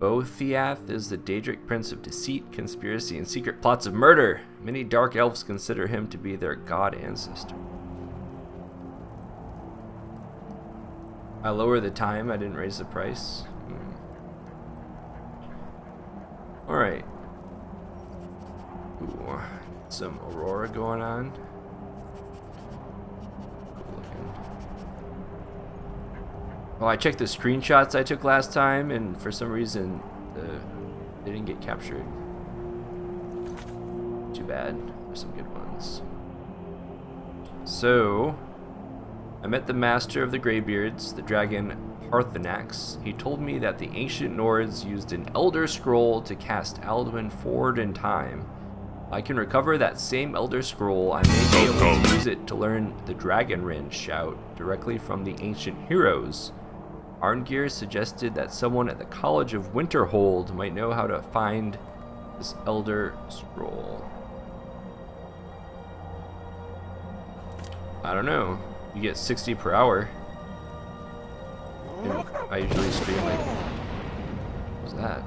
Othiath is the Daedric prince of deceit, conspiracy, and secret plots of murder. Many dark elves consider him to be their god ancestor. I lower the time, I didn't raise the price. Alright. Ooh, some Aurora going on. Cool looking. Oh, I checked the screenshots I took last time, and for some reason, they didn't get captured. Too bad. There's some good ones. So, I met the master of the Greybeards, the dragon Parthenax. He told me that the ancient Nords used an Elder Scroll to cast Alduin forward in time. If I can recover that same Elder Scroll, I may be able to use it to learn the Dragon Rend shout directly from the ancient heroes. Arngeir suggested that someone at the College of Winterhold might know how to find this Elder Scroll. I don't know. You get 60 per hour. And I usually stream like... What's that?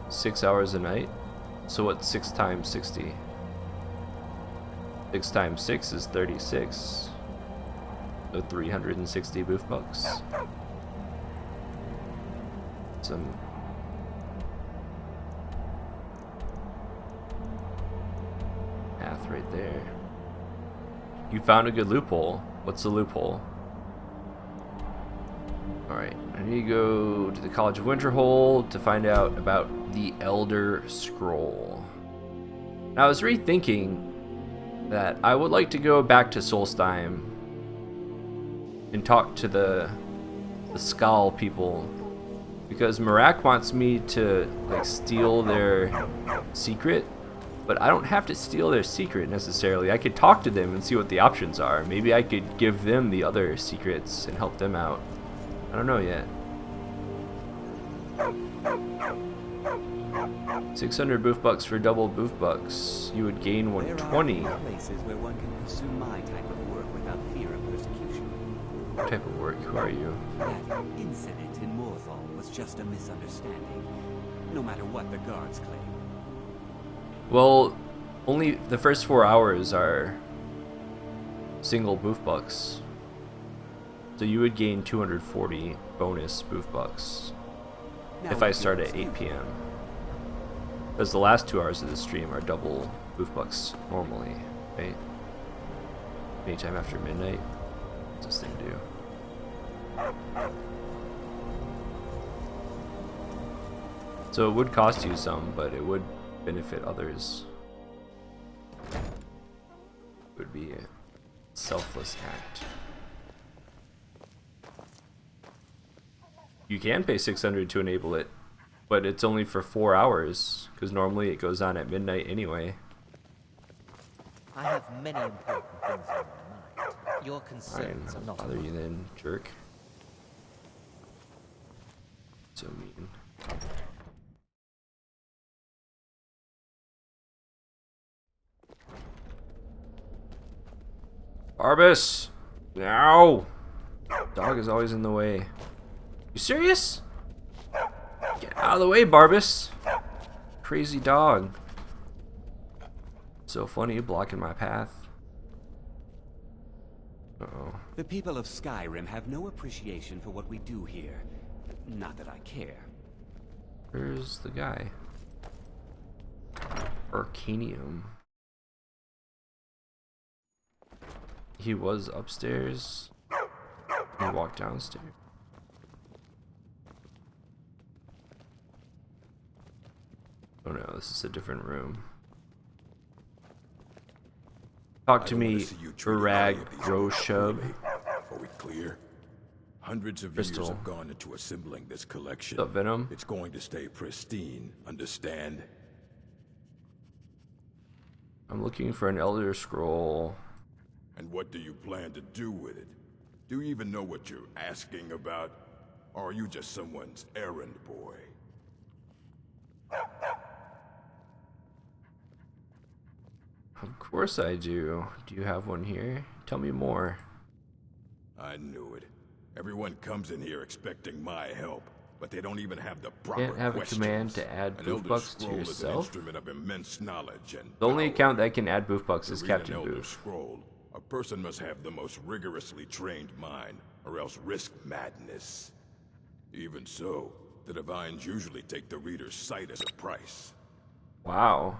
6 hours a night? So what's 6 times 60? 6 times 6 is 36. So 360 boof bucks. Some math right there. You found a good loophole. What's the loophole? Alright, I need to go to the College of Winterhold to find out about the Elder Scroll. Now, I was rethinking that I would like to go back to Solstheim and talk to the Skal people, because Marak wants me to like steal their secret, but I don't have to steal their secret necessarily. I could talk to them and see what the options are. Maybe I could give them the other secrets and help them out. I don't know yet. 600 boof bucks for double boof bucks. You would gain 120. There are places where one can pursue my type of work without fear of persecution. What type of work? Who are you? That incident in Morthal was just a misunderstanding, no matter what the guards claim. Well, only the first 4 hours are single boof bucks. So you would gain 240 bonus boof bucks if I start at 8 p.m. Because the last 2 hours of the stream are double boof bucks normally, right? Anytime after midnight. What's this thing do? So it would cost you some, but it would benefit others. It would be a selfless act. You can pay 600 to enable it, but it's only for 4 hours, because normally it goes on at midnight anyway. I have many important things on my mind. Your concerns are not... Bother you then, jerk. So mean. Barbus! No! Dog is always in the way. You serious? Get out of the way, Barbus! Crazy dog. So funny, blocking my path. Uh-oh. The people of Skyrim have no appreciation for what we do here. Not that I care. Where's the guy? Arcanium. He was upstairs. He walked downstairs. Oh no, this is a different room. Talk to me, Urag Roshub. Are we clear? Hundreds of Crystal. years have gone into assembling this collection. What's up, Venom? It's going to stay pristine, understand? I'm looking for an Elder Scroll. And what do you plan to do with it? Do you even know what you're asking about? Or are you just someone's errand boy? Of course I do. Do you have one here? Tell me more. I knew it. Everyone comes in here expecting my help, but they don't even have the proper Can't have a questions. command to add An Boof Elder Bucks to Scroll is an yourself? instrument of immense knowledge and The only power. account that can add Boof Bucks To is read an Captain Elder Boof. Scroll, a person must have the most rigorously trained mind, or else risk madness. Even so, the Divines usually take the reader's sight as a price. Wow.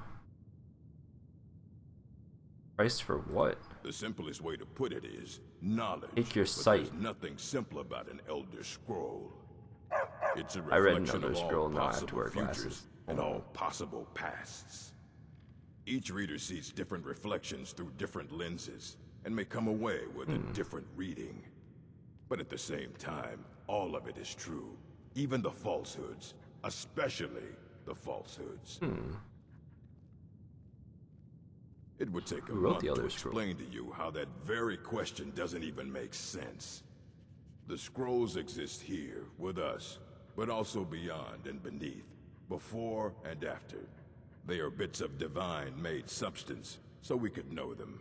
Price for what? The simplest way to put it is knowledge. Take your but sight. There's nothing simple about an Elder Scroll. It's a I read an reflection Elder of all Scroll, now I have to possible wear futures glasses. and all possible pasts. Each reader sees different reflections through different lenses and may come away with a different reading. But at the same time, all of it is true. Even the falsehoods, especially the falsehoods. It would take a Who wrote month the to Elder Scroll? explain to you how that very question doesn't even make sense. The scrolls exist here, with us, but also beyond and beneath, before and after. They are bits of divine-made substance, so we could know them.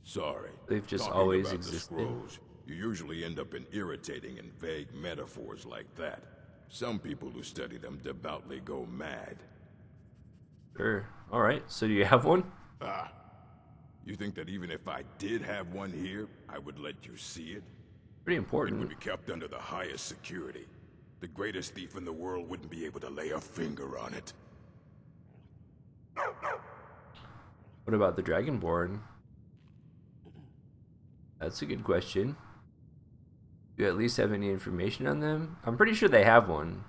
Sorry. They've just talking always about existed. The scrolls, you usually end up in irritating and vague metaphors like that. Some people who study them devoutly go mad. Sure. Alright, so do you have one? You think that even if I did have one here, I would let you see it? Pretty It would important. be kept under the highest security. The greatest thief in the world wouldn't be able to lay a finger on it. What about the Dragonborn? That's a good question. Do you at least have any information on them? I'm pretty sure they have one.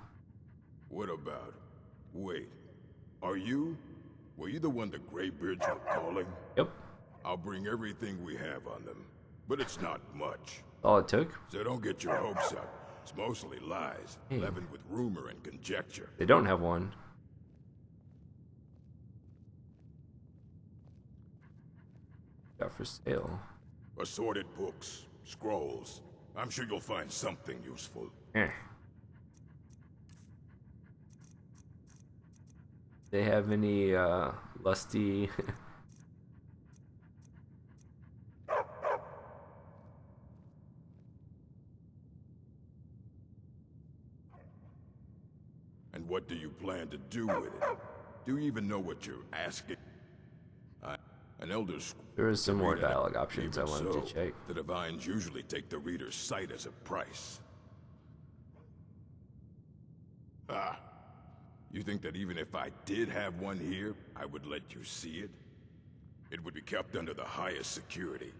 What about... Wait. Are you... Were you the one the Greybeards were calling? Yep. I'll bring everything we have on them. But it's not much. All it took. So don't get your hopes up. It's mostly lies, leavened with rumor and conjecture. They don't have one. Got for sale. Assorted books, scrolls. I'm sure you'll find something useful. Eh. They have any lusty And what do you plan to do with it? Do you even know what you're asking? An Elder Scroll. There is some more Read it. dialogue options I Even wanted so, to check. The Divines usually take the reader's sight as a price. You think that even if I did have one here, I would let you see it? It would be kept under the highest security.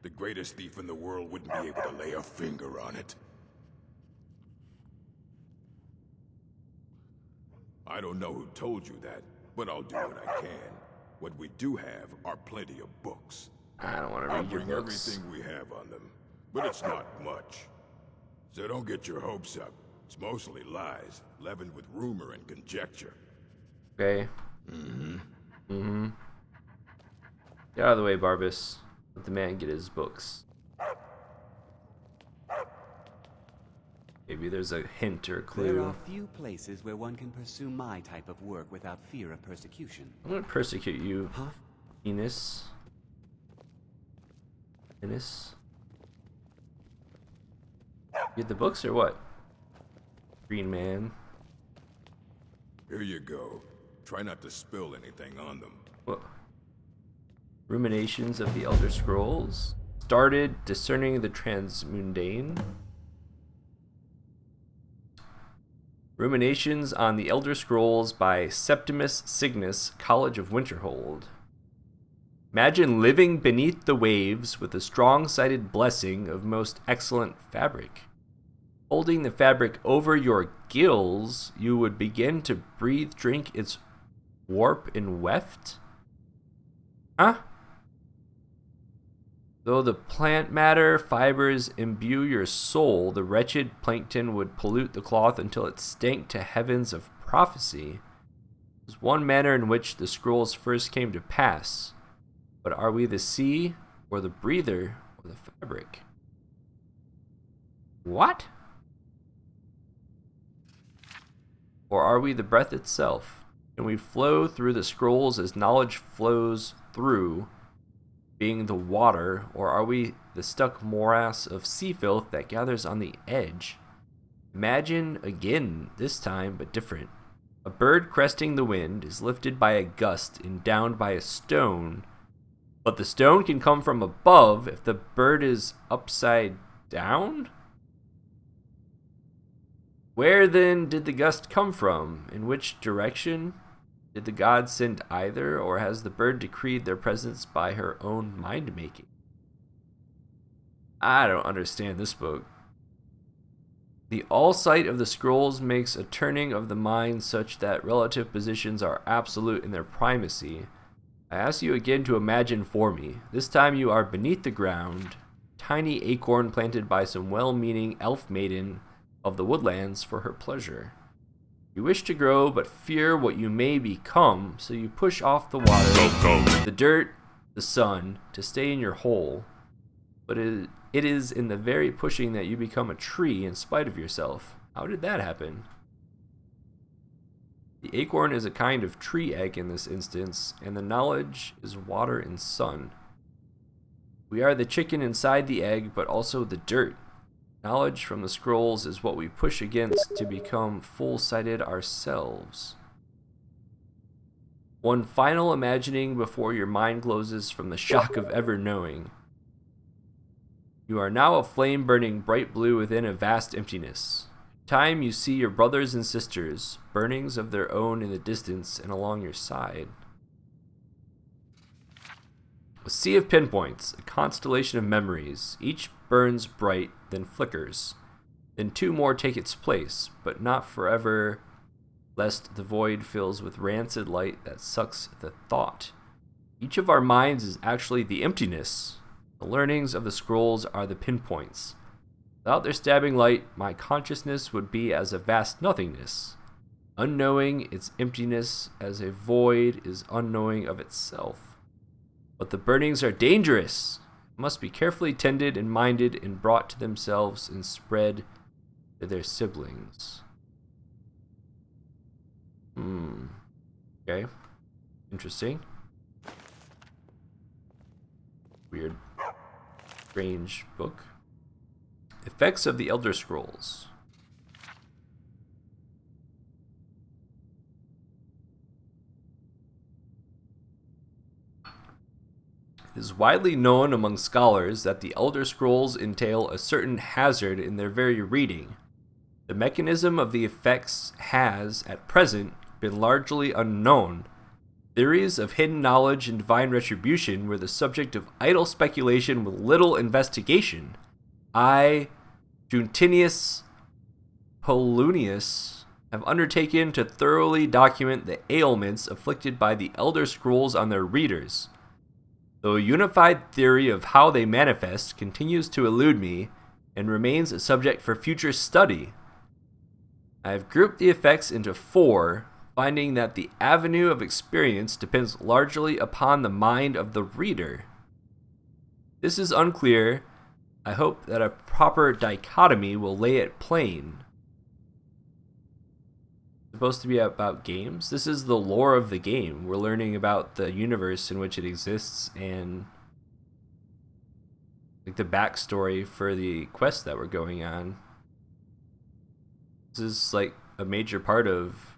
The greatest thief in the world wouldn't be able to lay a finger on it. I don't know who told you that, but I'll do what I can. What we do have are plenty of books. I don't want to I'll read your bring books. everything we have on them, but it's not much. So don't get your hopes up. It's mostly lies, leavened with rumor and conjecture. Okay. Get out of the way, Barbus. Let the man get his books. Maybe there's a hint or a There clue. are few places where one can pursue my type of work without fear of persecution. I'm gonna persecute you, Huh? Enos. Enos. Get the books or what? Green man. Here you go. Try not to spill anything on them. What? Ruminations of the Elder Scrolls. Started discerning the transmundane. Ruminations on the Elder Scrolls by Septimus Cygnus, College of Winterhold. Imagine living beneath the waves with the strong-sided blessing of most excellent fabric. Holding the fabric over your gills, you would begin to breathe, drink its warp and weft? Huh? Though the plant matter fibers imbue your soul, the wretched plankton would pollute the cloth until it stank to heavens of prophecy. It was one manner in which the scrolls first came to pass. But are we the sea, or the breather, or the fabric? What? Or are we the breath itself? Can we flow through the scrolls as knowledge flows through being the water, or are we the stuck morass of sea filth that gathers on the edge? Imagine again, this time, but different. A bird cresting the wind is lifted by a gust and downed by a stone, but the stone can come from above if the bird is upside down? Where then did the gust come from? In which direction? Did the gods send either, or has the bird decreed their presence by her own mind-making? I don't understand this book. The all-sight of the scrolls makes a turning of the mind such that relative positions are absolute in their primacy. I ask you again to imagine for me. This time you are beneath the ground, tiny acorn planted by some well-meaning elf maiden of the woodlands for her pleasure. You wish to grow, but fear what you may become, so you push off the water, the dirt, the sun, to stay in your hole. But it is in the very pushing that you become a tree in spite of yourself. How did that happen? The acorn is a kind of tree egg in this instance, and the knowledge is water and sun. We are the chicken inside the egg, but also the dirt. Knowledge from the scrolls is what we push against to become full-sighted ourselves. One final imagining before your mind closes from the shock of ever knowing. You are now a flame burning bright blue within a vast emptiness. In time you see your brothers and sisters, burnings of their own in the distance and along your side. A sea of pinpoints, a constellation of memories. Each burns bright, then flickers. Then two more take its place, but not forever, lest the void fills with rancid light that sucks the thought. Each of our minds is actually the emptiness. The learnings of the scrolls are the pinpoints. Without their stabbing light, my consciousness would be as a vast nothingness. Unknowing its emptiness as a void is unknowing of itself. But the burnings are dangerous, must be carefully tended and minded and brought to themselves and spread to their siblings. Okay. Interesting. Weird. Strange book. Effects of the Elder Scrolls. It is widely known among scholars that the Elder Scrolls entail a certain hazard in their very reading. The mechanism of the effects has, at present, been largely unknown. Theories of hidden knowledge and divine retribution were the subject of idle speculation with little investigation. I, Juntinius Polonius, have undertaken to thoroughly document the ailments afflicted by the Elder Scrolls on their readers. Though a unified theory of how they manifest continues to elude me and remains a subject for future study, I have grouped the effects into 4, finding that the avenue of experience depends largely upon the mind of the reader. This is unclear. I hope that a proper dichotomy will lay it plain. Supposed to be about games. This is the lore of the game. We're learning about the universe in which it exists and like the backstory for the quest that we're going on. This is like a major part of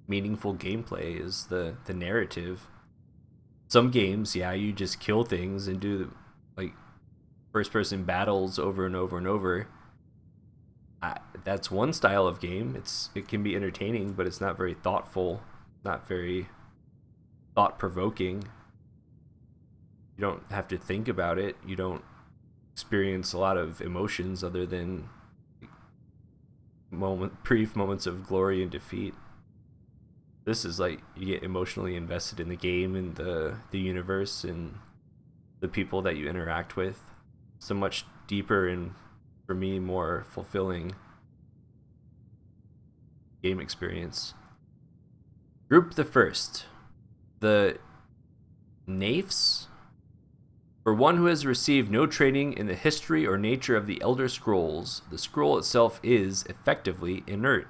meaningful gameplay is the narrative. Some games, yeah, you just kill things and do like first person battles over and over and over. That's one style of game. It can be entertaining, but it's not very thoughtful, not very thought-provoking. You don't have to think about it. You don't experience a lot of emotions other than brief moments of glory and defeat. This is like you get emotionally invested in the game and the universe and the people that you interact with. So much deeper and, for me, more fulfilling game experience. Group the first. The Naifs. For one who has received no training in the history or nature of the Elder Scrolls, the scroll itself is, effectively, inert.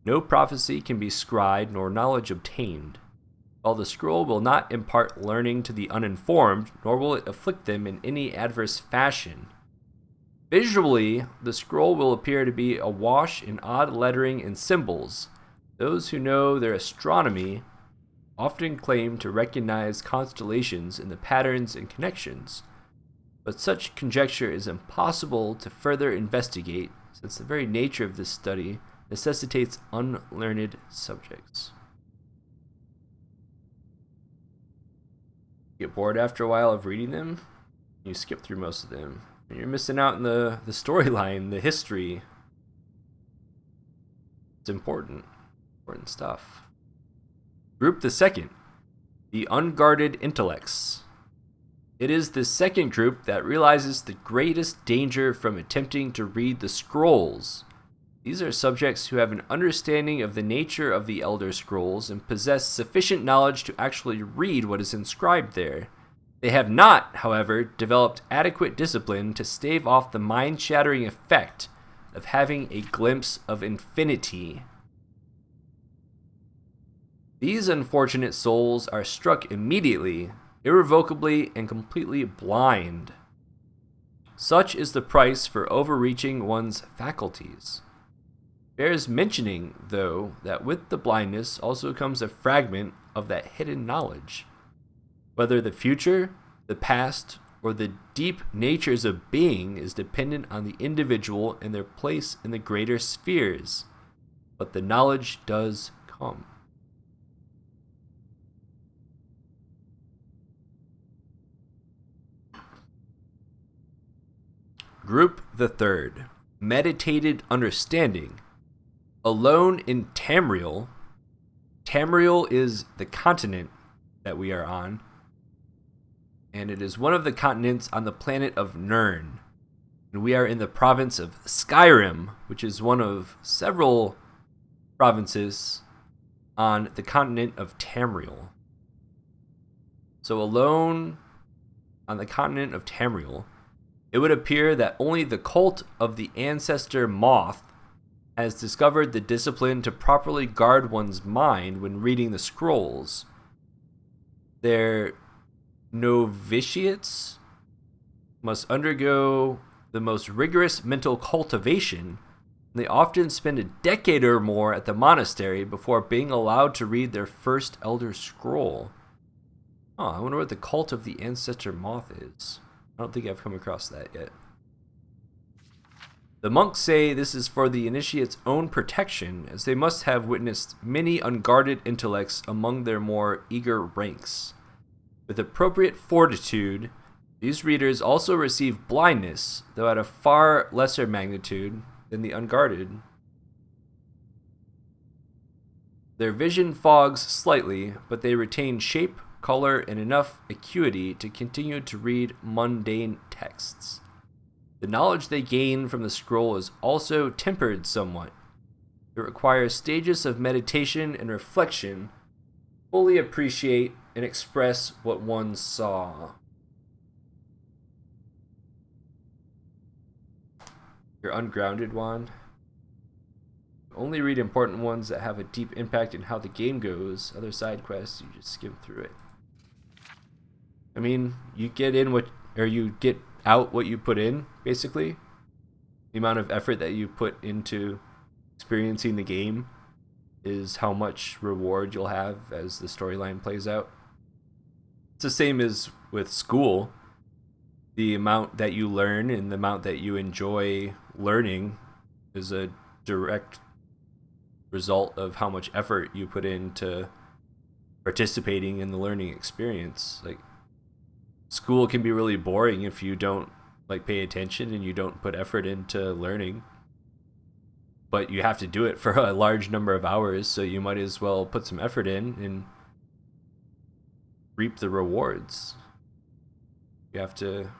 No prophecy can be scryed nor knowledge obtained. While the scroll will not impart learning to the uninformed, nor will it afflict them in any adverse fashion. Visually, the scroll will appear to be awash in odd lettering and symbols. Those who know their astronomy often claim to recognize constellations in the patterns and connections, but such conjecture is impossible to further investigate since the very nature of this study necessitates unlearned subjects. You get bored after a while of reading them, you skip through most of them. And you're missing out on the storyline, the history. It's important stuff. Group the second, the unguarded intellects. It is the second group that realizes the greatest danger from attempting to read the scrolls. These are subjects who have an understanding of the nature of the Elder Scrolls and possess sufficient knowledge to actually read what is inscribed there. They have not, however, developed adequate discipline to stave off the mind-shattering effect of having a glimpse of infinity. These unfortunate souls are struck immediately, irrevocably, and completely blind. Such is the price for overreaching one's faculties. Bears mentioning, though, that with the blindness also comes a fragment of that hidden knowledge. Whether the future, the past, or the deep natures of being is dependent on the individual and their place in the greater spheres, but the knowledge does come. Group the third, meditated understanding. Alone in Tamriel. Tamriel is the continent that we are on, and it is one of the continents on the planet of Nirn. And we are in the province of Skyrim, which is one of several provinces on the continent of Tamriel. So alone on the continent of Tamriel, it would appear that only the cult of the ancestor Moth has discovered the discipline to properly guard one's mind when reading the scrolls. Their novitiates must undergo the most rigorous mental cultivation, and they often spend a decade or more at the monastery before being allowed to read their first Elder Scroll. Oh, I wonder what the cult of the ancestor Moth is. I don't think I've come across that yet. The monks say this is for the initiate's own protection, as they must have witnessed many unguarded intellects among their more eager ranks. With appropriate fortitude, these readers also receive blindness, though at a far lesser magnitude than the unguarded. Their vision fogs slightly, but they retain shape, color, and enough acuity to continue to read mundane texts. The knowledge they gain from the scroll is also tempered somewhat. It requires stages of meditation and reflection to fully appreciate and express what one saw. Your ungrounded wand. Only read important ones that have a deep impact in how the game goes. Other side quests, you just skim through it. I mean, you get out what you put in, basically. The amount of effort that you put into experiencing the game is how much reward you'll have as the storyline plays out. It's the same as with school. The amount that you learn and the amount that you enjoy learning is a direct result of how much effort you put into participating in the learning experience. Like, school can be really boring if you don't pay attention and you don't put effort into learning. But you have to do it for a large number of hours, so you might as well put some effort in and reap the rewards. You have to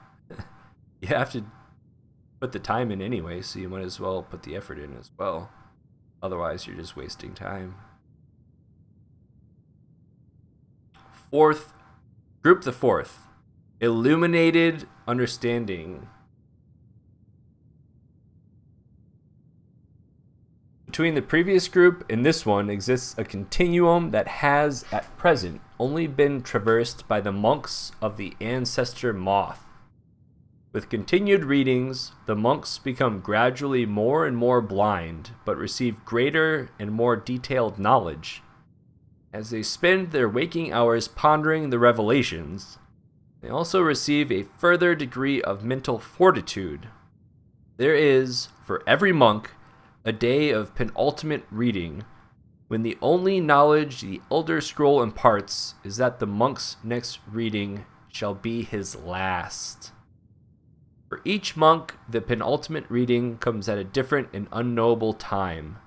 put the time in anyway, so you might as well put the effort in as well. Otherwise, you're just wasting time. Group the fourth. Illuminated understanding. Between the previous group and this one exists a continuum that has, at present, only been traversed by the monks of the ancestor moth. With continued readings, the monks become gradually more and more blind, but receive greater and more detailed knowledge. As they spend their waking hours pondering the revelations, they also receive a further degree of mental fortitude. There is, for every monk, a day of penultimate reading, when the only knowledge the Elder Scroll imparts is that the monk's next reading shall be his last. For each monk, the penultimate reading comes at a different and unknowable time.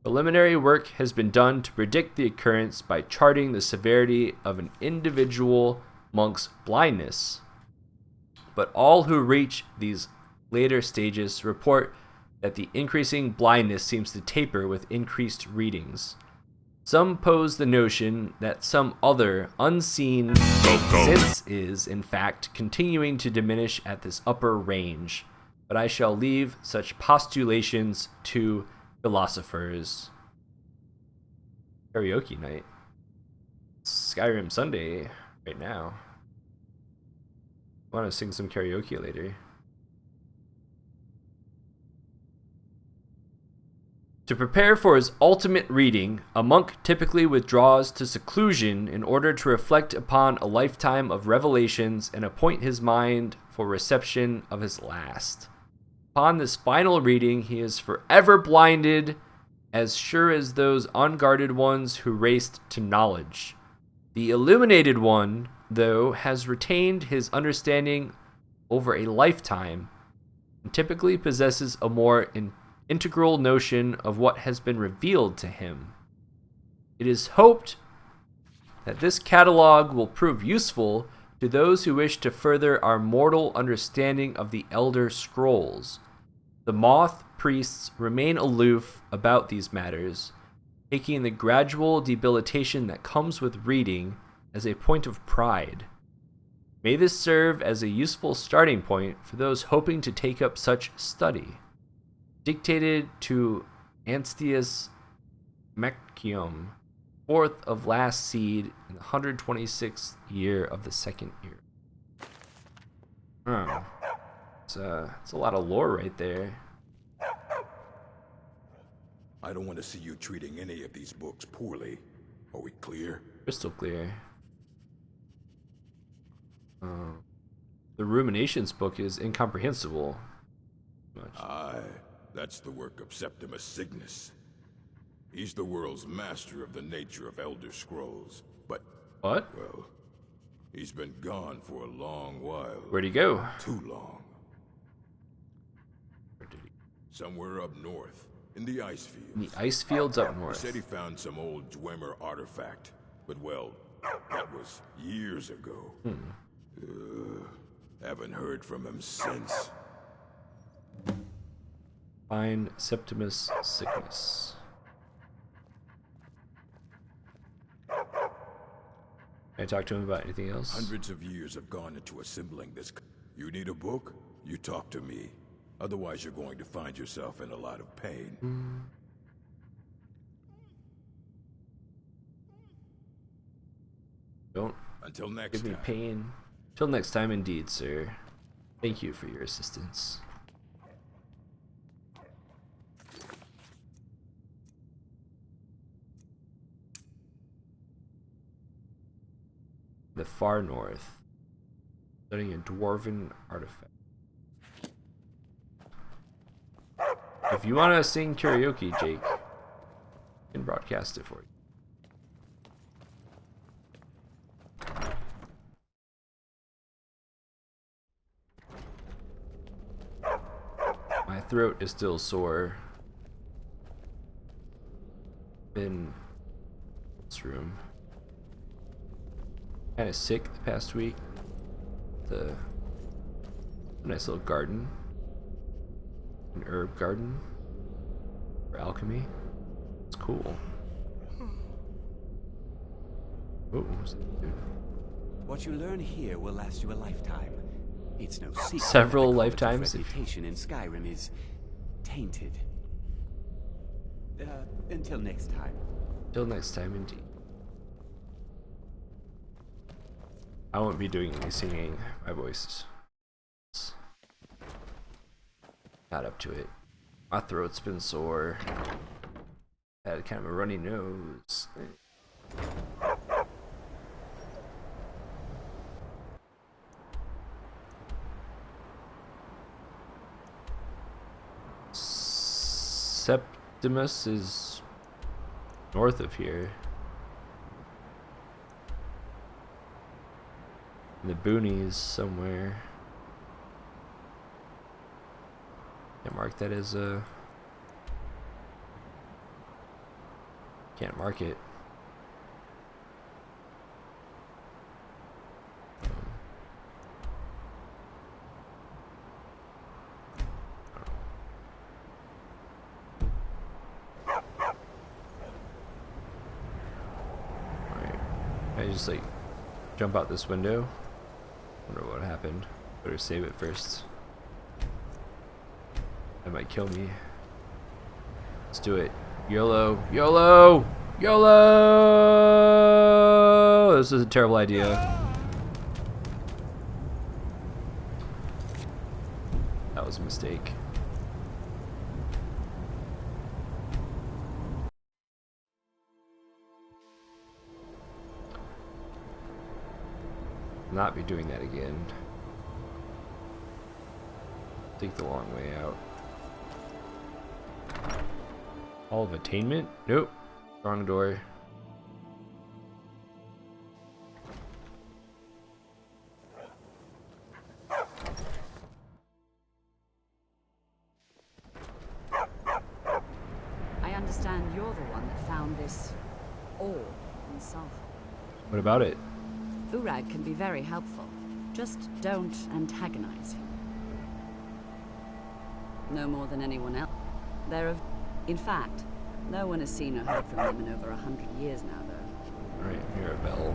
Preliminary work has been done to predict the occurrence by charting the severity of an individual monk's blindness. But all who reach these later stages report that the increasing blindness seems to taper with increased readings. Some pose the notion that some other, unseen sense is, in fact, continuing to diminish at this upper range, but I shall leave such postulations to philosophers. Karaoke night. Skyrim Sunday right now. I want to sing some karaoke later. To prepare for his ultimate reading, a monk typically withdraws to seclusion in order to reflect upon a lifetime of revelations and appoint his mind for reception of his last. Upon this final reading, he is forever blinded, as sure as those unguarded ones who raced to knowledge. The illuminated one, though, has retained his understanding over a lifetime, and typically possesses a more integral notion of what has been revealed to him. It is hoped that this catalog will prove useful to those who wish to further our mortal understanding of the Elder Scrolls. The moth priests remain aloof about these matters, taking the gradual debilitation that comes with reading as a point of pride. May this serve as a useful starting point for those hoping to take up such study. Dictated to Anstius Macium, 4th of last seed in the 126th year of the second year. Oh. It's a lot of lore right there. I don't want to see you treating any of these books poorly. Are we clear? Crystal clear. The Ruminations book is incomprehensible. Aye, that's the work of Septimus Cygnus. He's the world's master of the nature of Elder Scrolls, but... What? Well, he's been gone for a long while. Where'd he go? Too long. Where did he? Somewhere up north, in the ice fields. In the ice fields up He north. said he found some old Dwemer artifact, but well, that was years ago. Haven't heard from him since. Find Septimus Cygnus. Can I talk to him about anything else? Hundreds of years have gone into assembling this. You need a book? You talk to me. Otherwise, you're going to find yourself in a lot of pain. Don't Until next give me time. pain. Till next time, indeed, sir. Thank you for your assistance. The far north, studying a dwarven artifact. If you want to sing karaoke, Jake, I can broadcast it for you. My throat is still sore. In this room. Kind of sick the past week. The nice little garden, an herb garden for alchemy. It's cool. Oh, what's that dude? What you learn here will last you a lifetime. It's no secret. Several that the lifetimes college's if- reputation in Skyrim is tainted. Until next time. Till next time, indeed. I won't be doing any singing. My voice is not up to it. My throat's been sore. I had kind of a runny nose. Septimus is north of here. In the boonies somewhere. Can't mark that as a... Can't mark it. Alright. I just like jump out this window. Wonder what happened. Better save it first. That might kill me. Let's do it. YOLO! YOLO! YOLO! This is a terrible idea. That was a mistake. Not be doing that again. Take the long way out. Hall of Attainment? Nope. Wrong door. I understand you're the one that found this ore in sulfur. What about it? Urag can be very helpful. Just don't antagonize him. No more than anyone else. In fact, no one has seen or heard from them in over 100 years now, though. Right, hear a bell.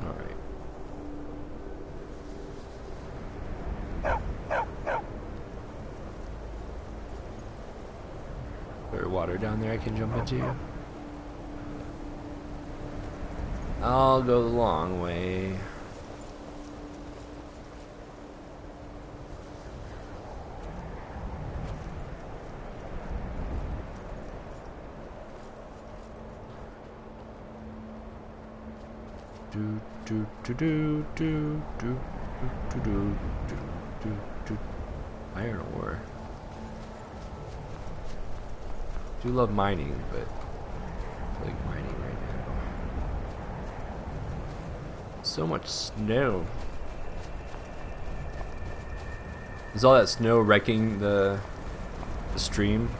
Alright. There's water down there I can jump into. I'll go the long way. Do do do do do do do do do do. Iron ore. Do love mining, but I feel like mining right now. So much snow. Is all that snow wrecking the stream?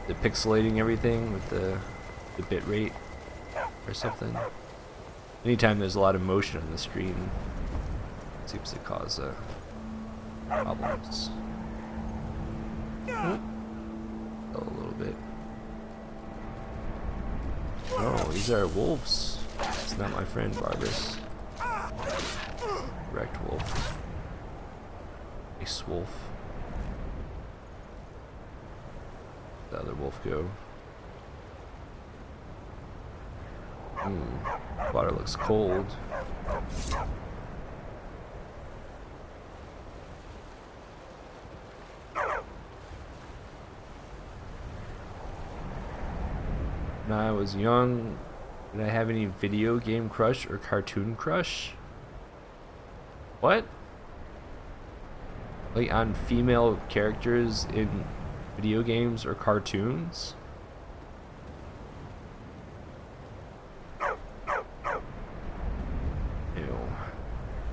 The pixelating everything with the bit rate or something? Anytime there's a lot of motion on the screen, it seems to cause problems. A little bit. Oh, these are wolves. It's not my friend Barbas. Wrecked wolf. Ace wolf. The other wolf go. Water looks cold. When I was young, did I have any video game crush or cartoon crush? What? Like on female characters in video games or cartoons? Ew.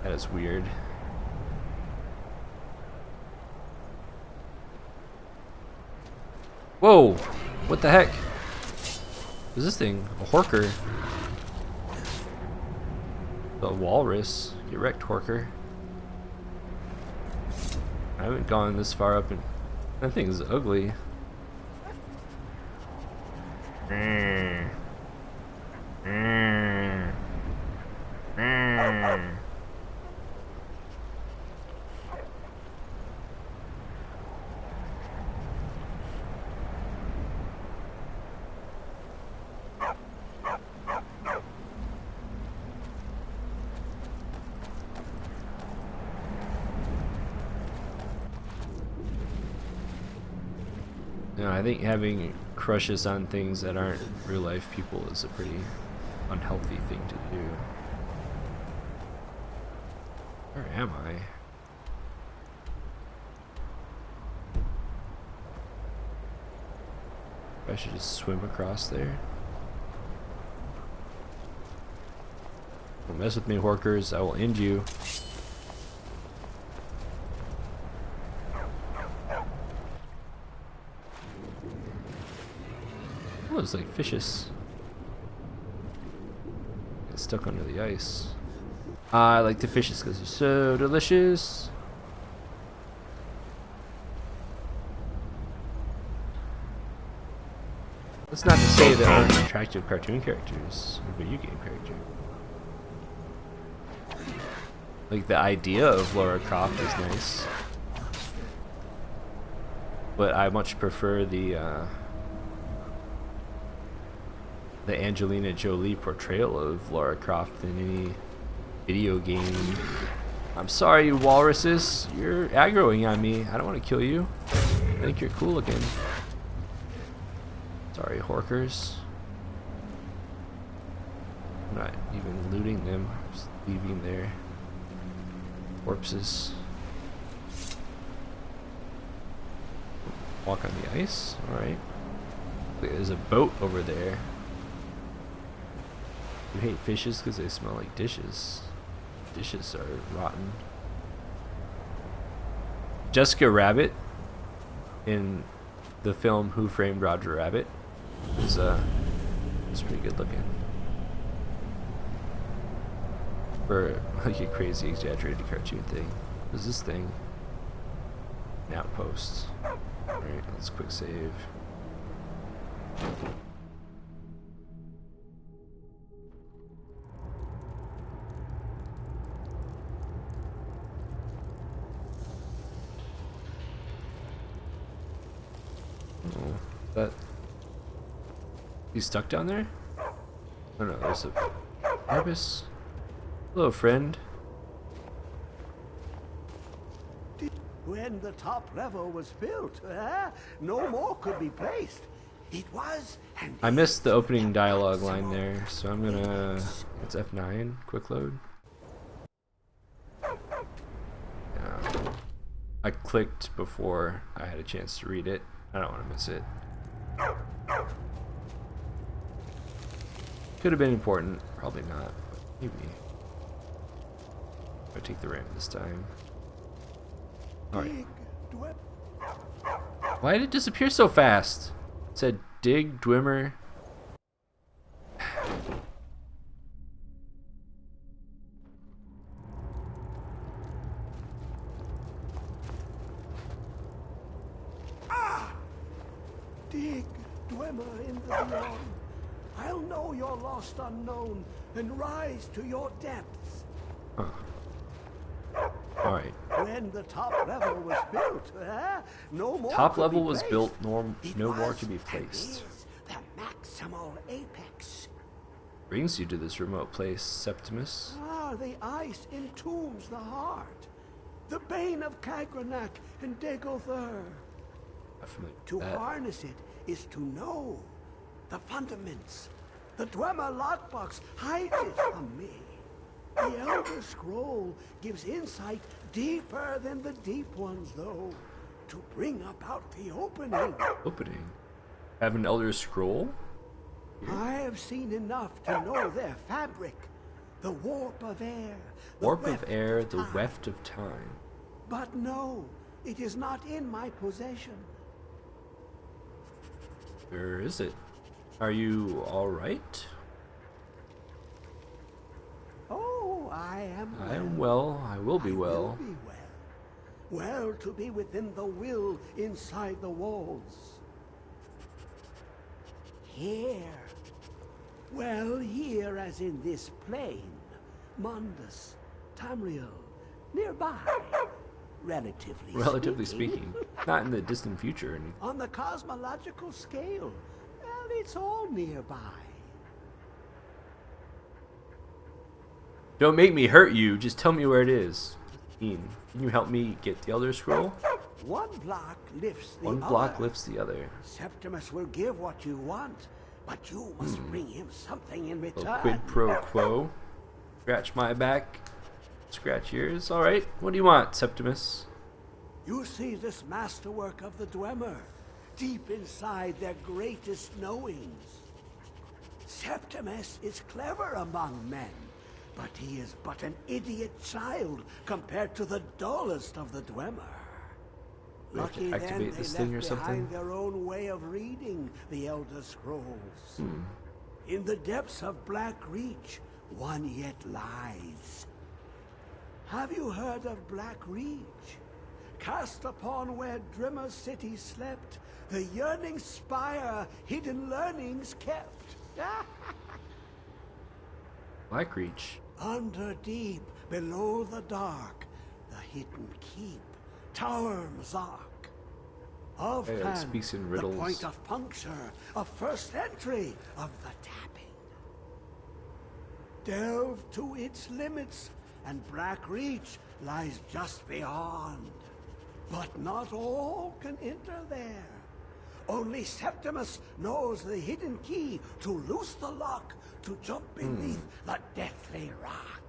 That is weird. Whoa! What the heck? What is this thing? A horker. The walrus. Get wrecked, horker. I haven't gone this far up and that thing's ugly. No, I think having crushes on things that aren't real life people is a pretty unhealthy thing to do. Where am I? I should just swim across there. Don't mess with me, Horkers. I will end you. Oh, it's like fishes. Get stuck under the ice. I like the fishes because they're so delicious. That's not to say there aren't attractive cartoon characters or video game characters. Like the idea of Lara Croft is nice, but I much prefer the Angelina Jolie portrayal of Lara Croft than any video game. I'm sorry, you walruses. You're aggroing on me. I don't want to kill you. I think you're cool looking. Sorry, Horkers. I'm not even looting them. I'm just leaving their corpses. Walk on the ice. Alright. There's a boat over there. You hate fishes because they smell like dishes. Dishes are rotten. Jessica Rabbit in the film Who Framed Roger Rabbit is pretty good looking. For like a crazy exaggerated cartoon thing. What is this thing? An outpost. Alright, let's quick save. Oh, that. He's stuck down there? Oh no, there's a Arbus. Hello, friend. When the top level was built, no more could be placed. It was, and I missed the opening dialogue line there, so I'm gonna. It's F9, quick load. Yeah. I clicked before I had a chance to read it. I don't want to miss it. Could have been important, probably not, but maybe. I'll take the ramp this time. Alright. Why did it disappear so fast? It said dig, Dwimmer. dig, Dwemer in the beyond. I'll know your lost unknown and rise to your depths. Huh. Alright. When the top level was built, no more Top could level be was placed. built, It no more was can be and placed. is the maximal apex. Brings you to this remote place, Septimus. The ice entombs the heart. The bane of Kagranak and Degother. Not familiar with To that. harness it is to know the fundaments. The Dwemer lockbox hides it from me. The Elder Scroll gives insight deeper than the deep ones, though, to bring about the opening. Opening. Have an Elder Scroll? I have seen enough to know their fabric. The warp of air. The Warp of weft air, the time. weft of time. But no, it is not in my possession. Where is it? Are you alright? Oh, I am well. I am well. I will be I well. will be well. Well to be within the will inside the walls. Here. Well, here as in this plane. Mundus, Tamriel, nearby. Relatively speaking. Not in the distant future. Any- On the cosmological scale, well, it's all nearby. Don't make me hurt you. Just tell me where it is. Can you help me get the Elder Scroll? One block lifts the One other. block lifts the other. Septimus will give what you want, but you must bring him something in A return. quid pro quo. Scratch my back, scratch yours. All right. What do you want, Septimus? You see this masterwork of the Dwemer, deep inside their greatest knowings. Septimus is clever among men, but he is but an idiot child compared to the dullest of the Dwemer. We have to Lucky then activate they this left thing or something? behind their own way of reading the Elder Scrolls. In the depths of Black Reach, one yet lies. Have you heard of Black Reach? Cast upon where Drimmer City slept, the yearning spire hidden learnings kept. Blackreach. Under deep, below the dark, the hidden keep, Tower Mazark. Of Hey, it Pan, speaks in the riddles. point of puncture, of first entry of the tapping. Delve to its limits, and Black Reach lies just beyond. But not all can enter there. Only Septimus knows the hidden key to loose the lock, to jump beneath the deathly rock.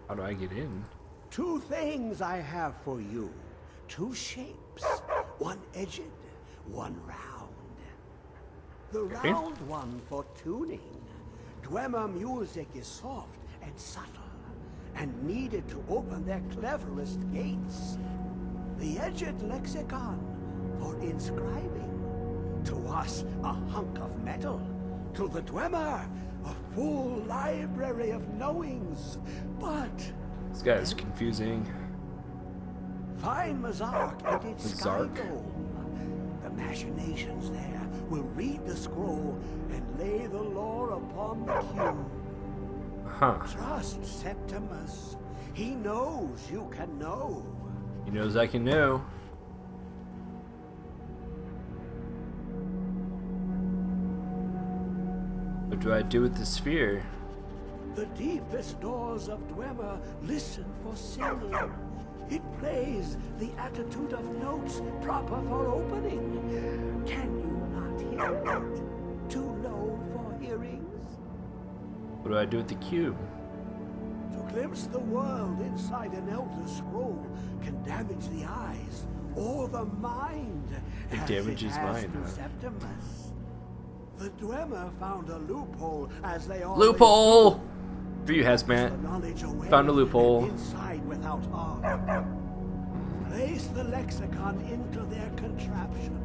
How do I get in? Two things I have for you. Two shapes. One edged, one round. The Okay. round one for tuning. Dwemer music is soft and subtle, and needed to open their cleverest gates. The edged lexicon for inscribing. To us, a hunk of metal. To the Dwemer, a full library of knowings. But This guy is confusing. find Mazark and its sky Mazark? dome. The machinations there will read the scroll and lay the lore upon the cube. Huh. Trust Septimus. He knows you can know. He knows I can know. What do I do with the sphere? The deepest doors of Dwemer listen for singing. It plays the attitude of notes proper for opening. Can you not hear it? Too low for hearings? What do I do with the cube? To glimpse the world inside an Elder Scroll can damage the eyes or the mind. It as damages has mine, to huh? Septimus. The Dwemer found a loophole as they always Loophole! do. For you, Hazmat. The knowledge away Found a loophole. and inside without harm. Place the lexicon into their contraption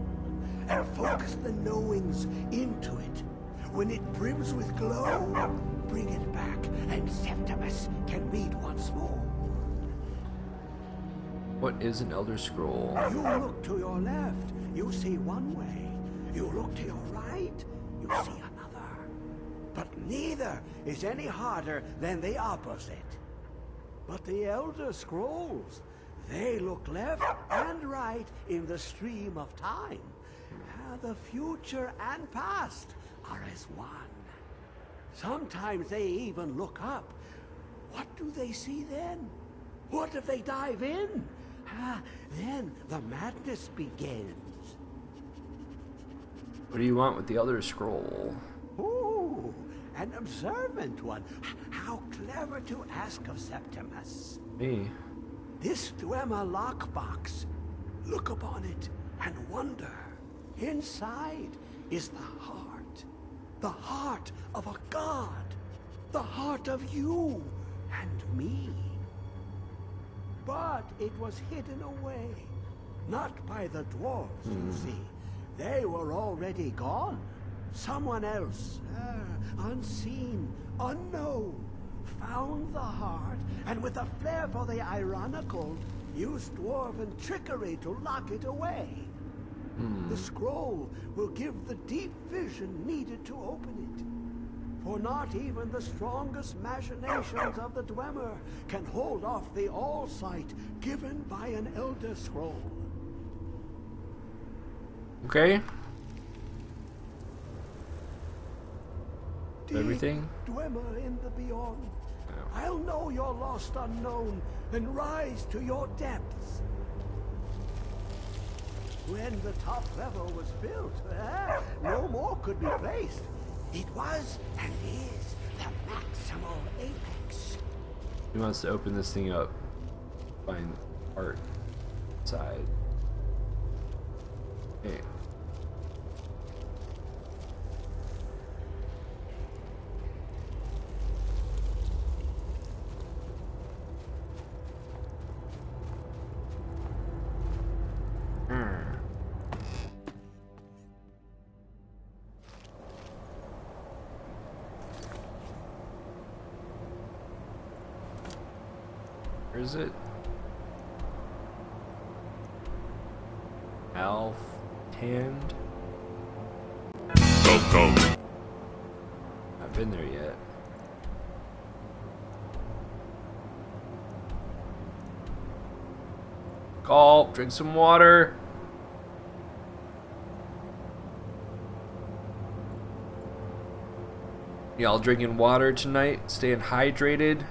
and focus the knowings into it. When it brims with glow, bring it back and Septimus can read once more. What is an Elder Scroll? You look to your left, you see one way. You look to your right, you see another. But neither is any harder than the opposite. But the Elder Scrolls, they look left and right in the stream of time. The future and past are as one. Sometimes they even look up. What do they see then? What if they dive in? Then the madness begins. What do you want with the Elder Scroll? Ooh, an observant one. How clever to ask of Septimus. Me. This Dwemer lockbox. Look upon it and wonder. Inside is the heart of a god, the heart of you and me. But it was hidden away, not by the dwarves, you see. They were already gone. Someone else, unseen, unknown, found the heart, and with a flair for the ironical, used dwarven trickery to lock it away. The scroll will give the deep vision needed to open it. For not even the strongest machinations of the Dwemer can hold off the all-sight given by an Elder Scroll. Okay. Deep Everything? Dwemer in the beyond. Oh. I'll know your lost unknown and rise to your depths. When the top level was built, no more could be placed. It was and is the maximal apex. He wants to open this thing up. Find art side. Hey. Where is it? Alf Hand? Go. I've been there yet. Call, drink some water. Y'all drinking water tonight? Staying hydrated?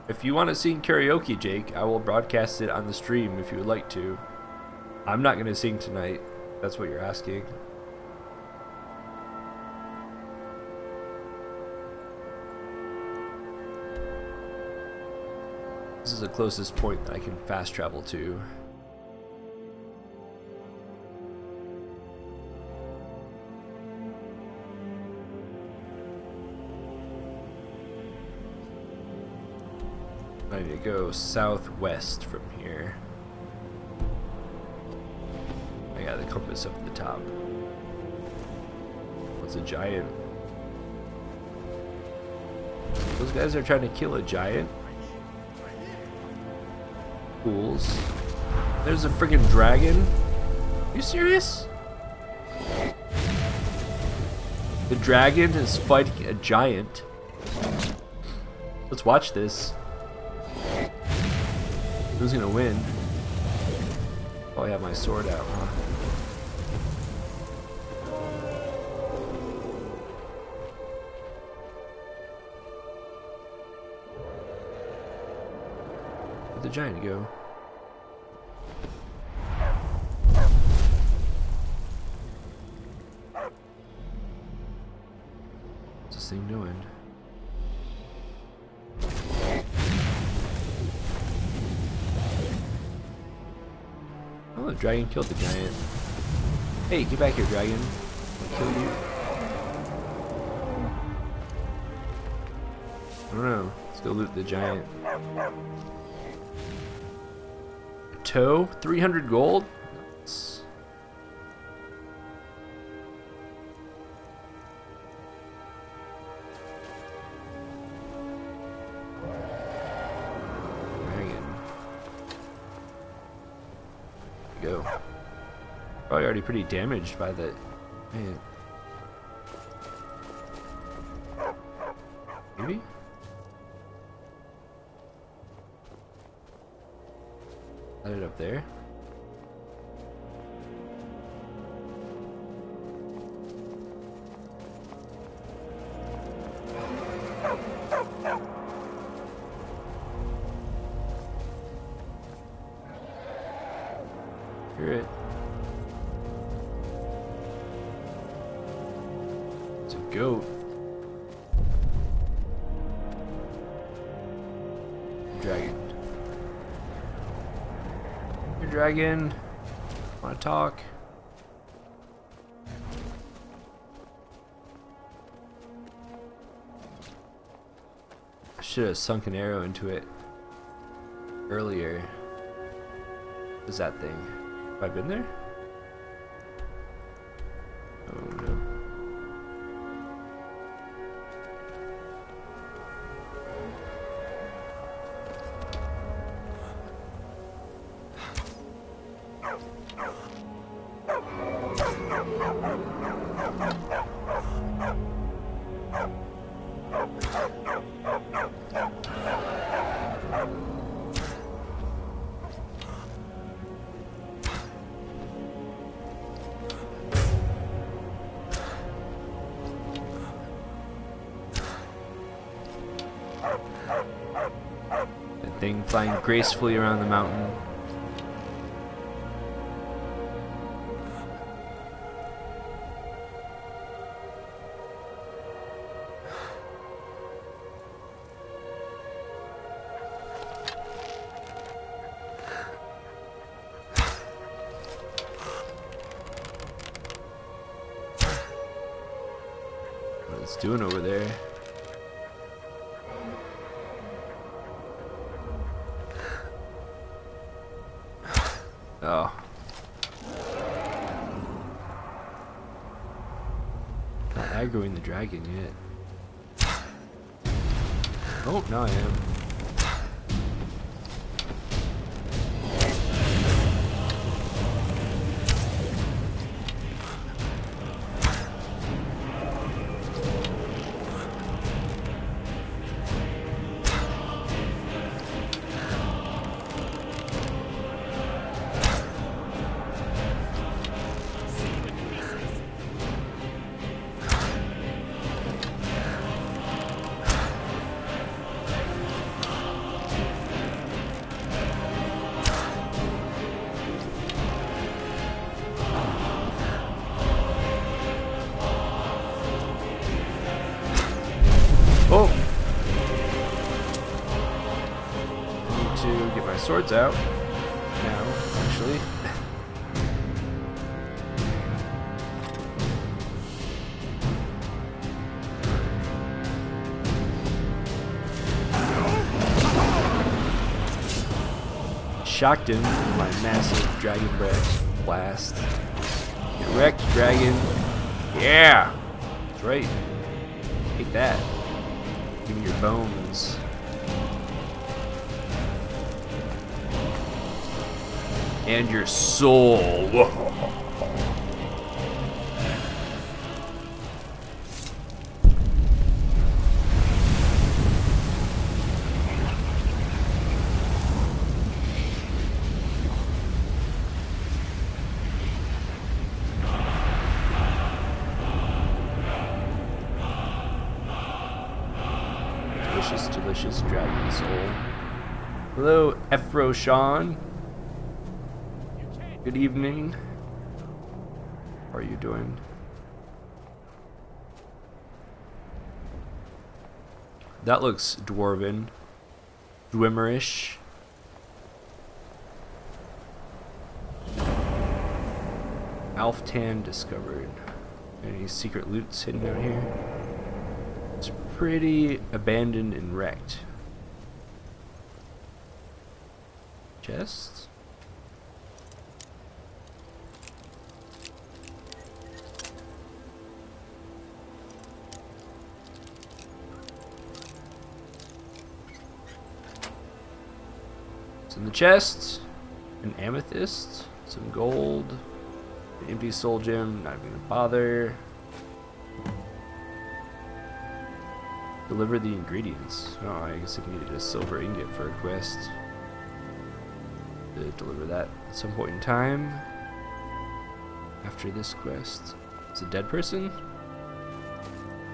If you want to sing karaoke, Jake, I will broadcast it on the stream if you would like to. I'm not going to sing tonight. That's what you're asking. This is the closest point that I can fast travel to. I need to go southwest from here. I got the compass up at the top. What's a giant? Those guys are trying to kill a giant? Fools. There's a friggin' dragon? Are you serious? The dragon is fighting a giant. Let's watch this. Who's gonna win? Oh, I have my sword out, huh? Where'd the giant go? What's this thing doing? Oh, the dragon killed the giant. Hey, get back here, dragon. I'll kill you. I don't know. Let's go loot the giant. Toe? 300 gold? Nuts. Go. Probably already pretty damaged by the man. Maybe? Light it up there. Hear it. It's a goat. Dragon. Hey, dragon. Wanna talk? I should have sunk an arrow into it earlier. What is that thing? Have I been there? Oh no. That thing flying gracefully around the mountain. doing over there? Oh. Not aggroing the dragon yet. Oh, now I am. Oh! I need to get my swords out. Now, actually. Shocked him with my massive dragon breath blast. Get wrecked, dragon. Yeah! That's right. Take that. Give me your bones. And your soul. Delicious, delicious dragon soul. Hello, Efroshan. Good evening. How are you doing? That looks dwarven. Dwemmerish. Alftan discovered. Any secret loots hidden out here? It's pretty abandoned and wrecked. Chests? What's in the chest? An amethyst, some gold, an empty soul gem, not even gonna bother. Deliver the ingredients. Oh, I guess I needed a silver ingot for a quest. To deliver that at some point in time. After this quest. It's a dead person?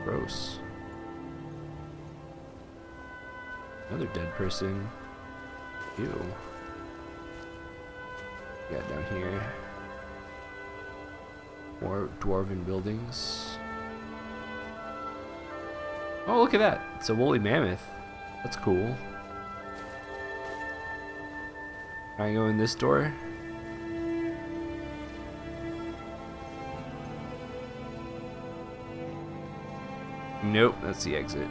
Gross. Another dead person. Ew. Got down here. More dwarven buildings. Oh, look at that. It's a woolly mammoth. That's cool. Can I go in this door? Nope, that's the exit.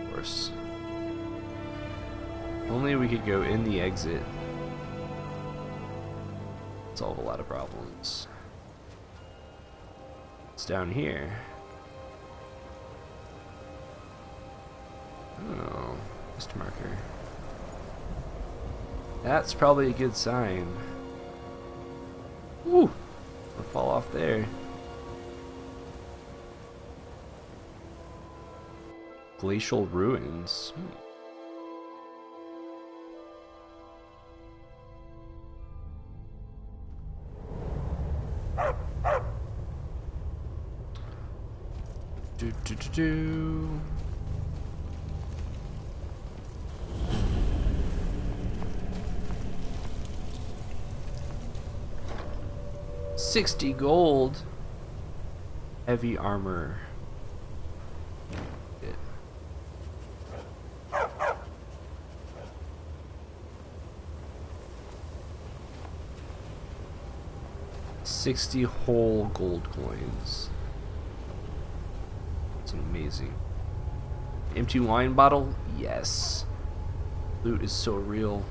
Of course. Only we could go in the exit. Solve a lot of problems. It's down here. Oh, Mr. Marker. That's probably a good sign. Woo! I'll fall off there. Glacial ruins. Do. 60 gold. Heavy armor. Good. 60 whole gold coins. It's amazing. Empty wine bottle? Yes. Loot is so real.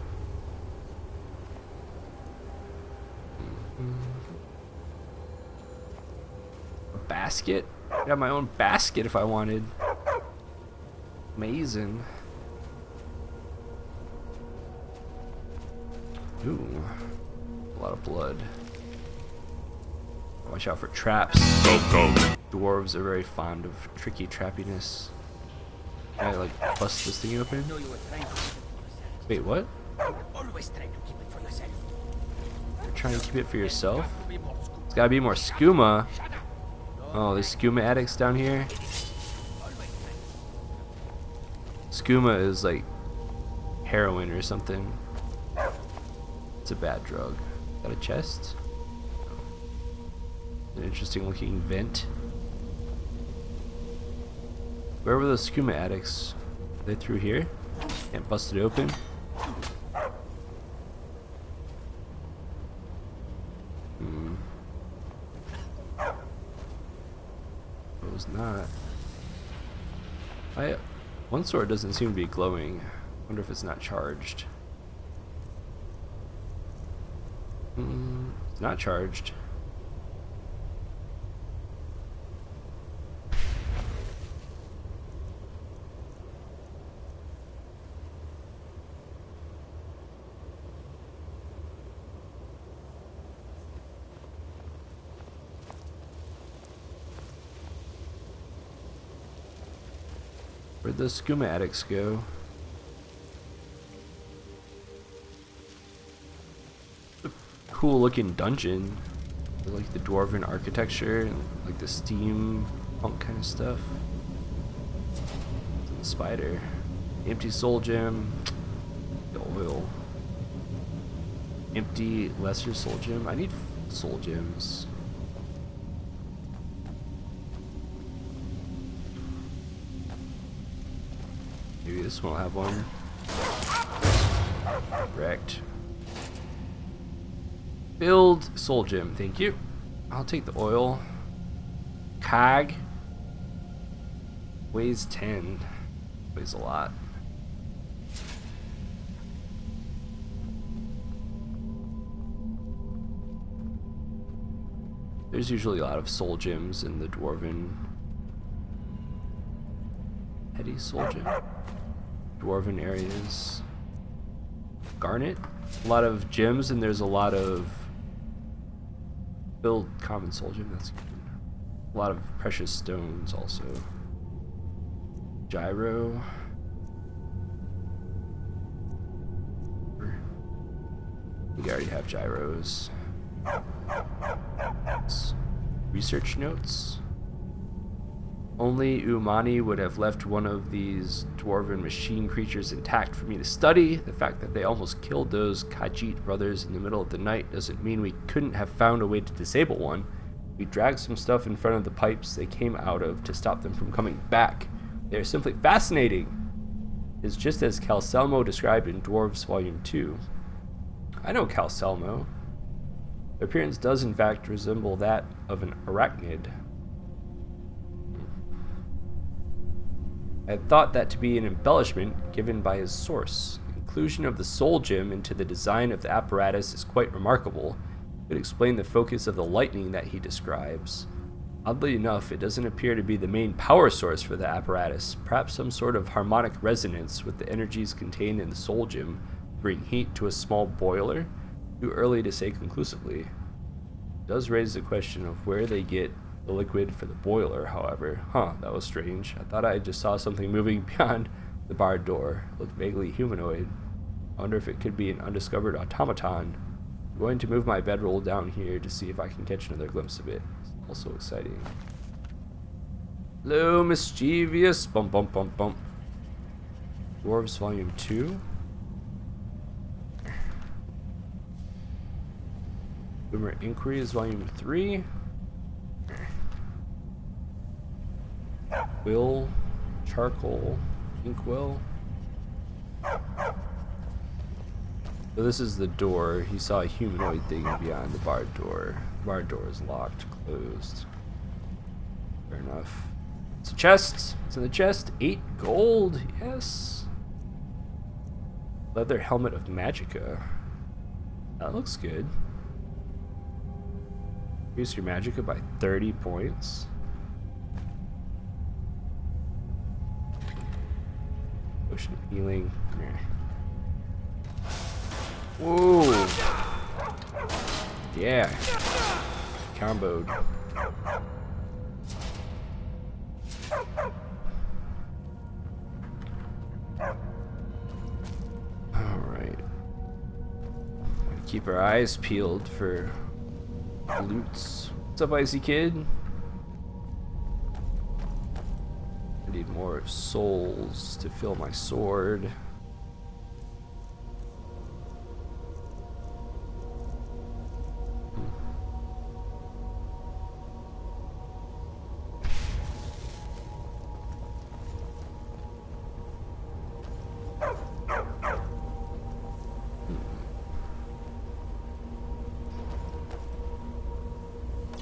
A basket? I got my own basket if I wanted. Amazing. Ooh. A lot of blood. Watch out for traps. Dwarves are very fond of tricky trappiness. Can I like bust this thing open? Wait, what? Always try to keep it for yourself. You're trying to keep it for yourself? It's gotta be more skooma. Oh, there's skooma addicts down here. Skooma is like heroin or something. It's a bad drug. Is that a chest? An interesting looking vent. Where were those skooma addicts? Are they through here? Can't bust it open. It was not. One sword doesn't seem to be glowing. Wonder if it's not charged. It's not charged. Where'd those skooma addicts go? A cool looking dungeon. I like the dwarven architecture and like the steampunk kind of stuff. The spider. Empty soul gem. The oil. Empty lesser soul gem. I need soul gems. Maybe this one will have one. Correct. Build soul gem, thank you. I'll take the oil. Cog. Weighs 10. Weighs a lot. There's usually a lot of soul gems in the dwarven. Heady soul gem. Dwarven areas. Garnet. A lot of gems, and there's a lot of build common soul gem. That's good. A lot of precious stones also. Gyro. We already have gyros. Research notes. Only Umani would have left one of these dwarven machine creatures intact for me to study. The fact that they almost killed those Khajiit brothers in the middle of the night doesn't mean we couldn't have found a way to disable one. We dragged some stuff in front of the pipes they came out of to stop them from coming back. They are simply fascinating. It's just as Calcelmo described in Dwarves Volume 2. I know Calcelmo. Their appearance does in fact resemble that of an arachnid. I had thought that to be an embellishment given by his source. The inclusion of the soul gem into the design of the apparatus is quite remarkable. It could explain the focus of the lightning that he describes. Oddly enough, it doesn't appear to be the main power source for the apparatus. Perhaps some sort of harmonic resonance with the energies contained in the soul gem bring heat to a small boiler. Too early to say conclusively. It does raise the question of where they get the liquid for the boiler, however. That was strange. I thought I just saw something moving beyond the barred door. It looked vaguely humanoid. I wonder if it could be an undiscovered automaton. I'm going to move my bedroll down here to see if I can catch another glimpse of it. It's also exciting. Hello, mischievous. Bump, bump, bump, bump. Dwarves Volume 2. Boomer Inquiries Volume 3. Will, charcoal, inkwell. So this is the door. He saw a humanoid thing beyond the barred door. The barred door is locked, closed. Fair enough. It's a chest. It's in the chest. 8 gold. Yes. Leather helmet of Magicka. That looks good. Increase your Magicka by 30 points. Potion of healing. Whoa. Yeah. Comboed. Alright. Keep our eyes peeled for loots. What's up, Icy Kid? I need more souls to fill my sword.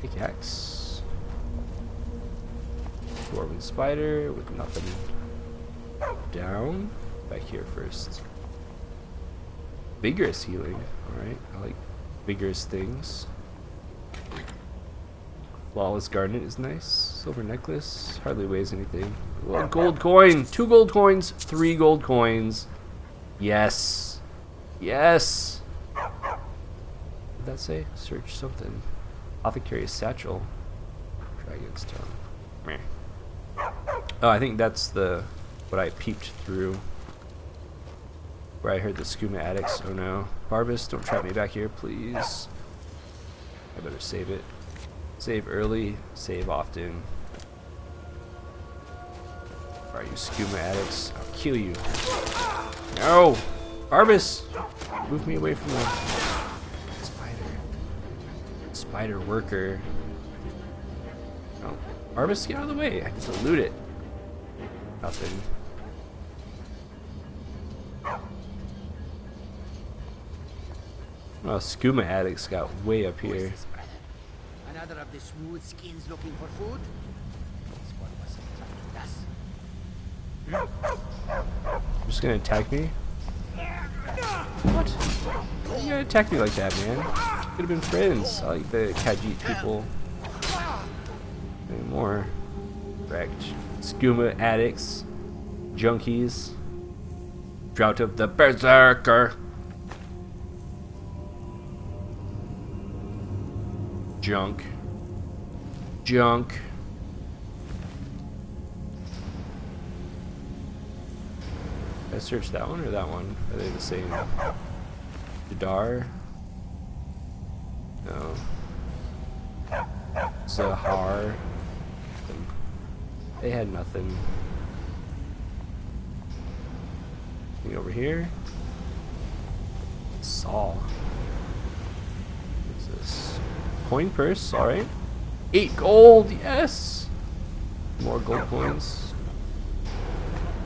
Pickaxe. Dwarven spider with nothing down. Back here first. Vigorous healing. Alright, I like vigorous things. Flawless garnet is nice. Silver necklace. Hardly weighs anything. 1 gold coin. 2 gold coins. 3 gold coins. Yes. Yes. What did that say? Search something. Apothecary's satchel. Dragon's tongue. Meh. Oh, I think that's the what I peeped through. Where I heard the skooma addicts. Oh no. Barbus, don't trap me back here, please. I better save it. Save early, save often. Alright, you skooma addicts. I'll kill you. No! Barbus! Move me away from the spider worker. Oh, Barbus, get out of the way. I need to loot it. Nothing. Oh, skooma addicts got way up here. Another of the smooth skins looking for food? This one wasn't tracking us. Just gonna attack me? What? Why you gotta attack me like that, man? Could have been friends. I like the Khajiit people. Anymore. Correct. Skooma addicts. Junkies. Drought of the Berserker. Junk. Junk. Did I search that one or that one? Are they the same? Jadar? No. Zahar? They had nothing. Anything over here? Saw. What's this? Coin purse, alright. 8 gold, yes! More gold coins.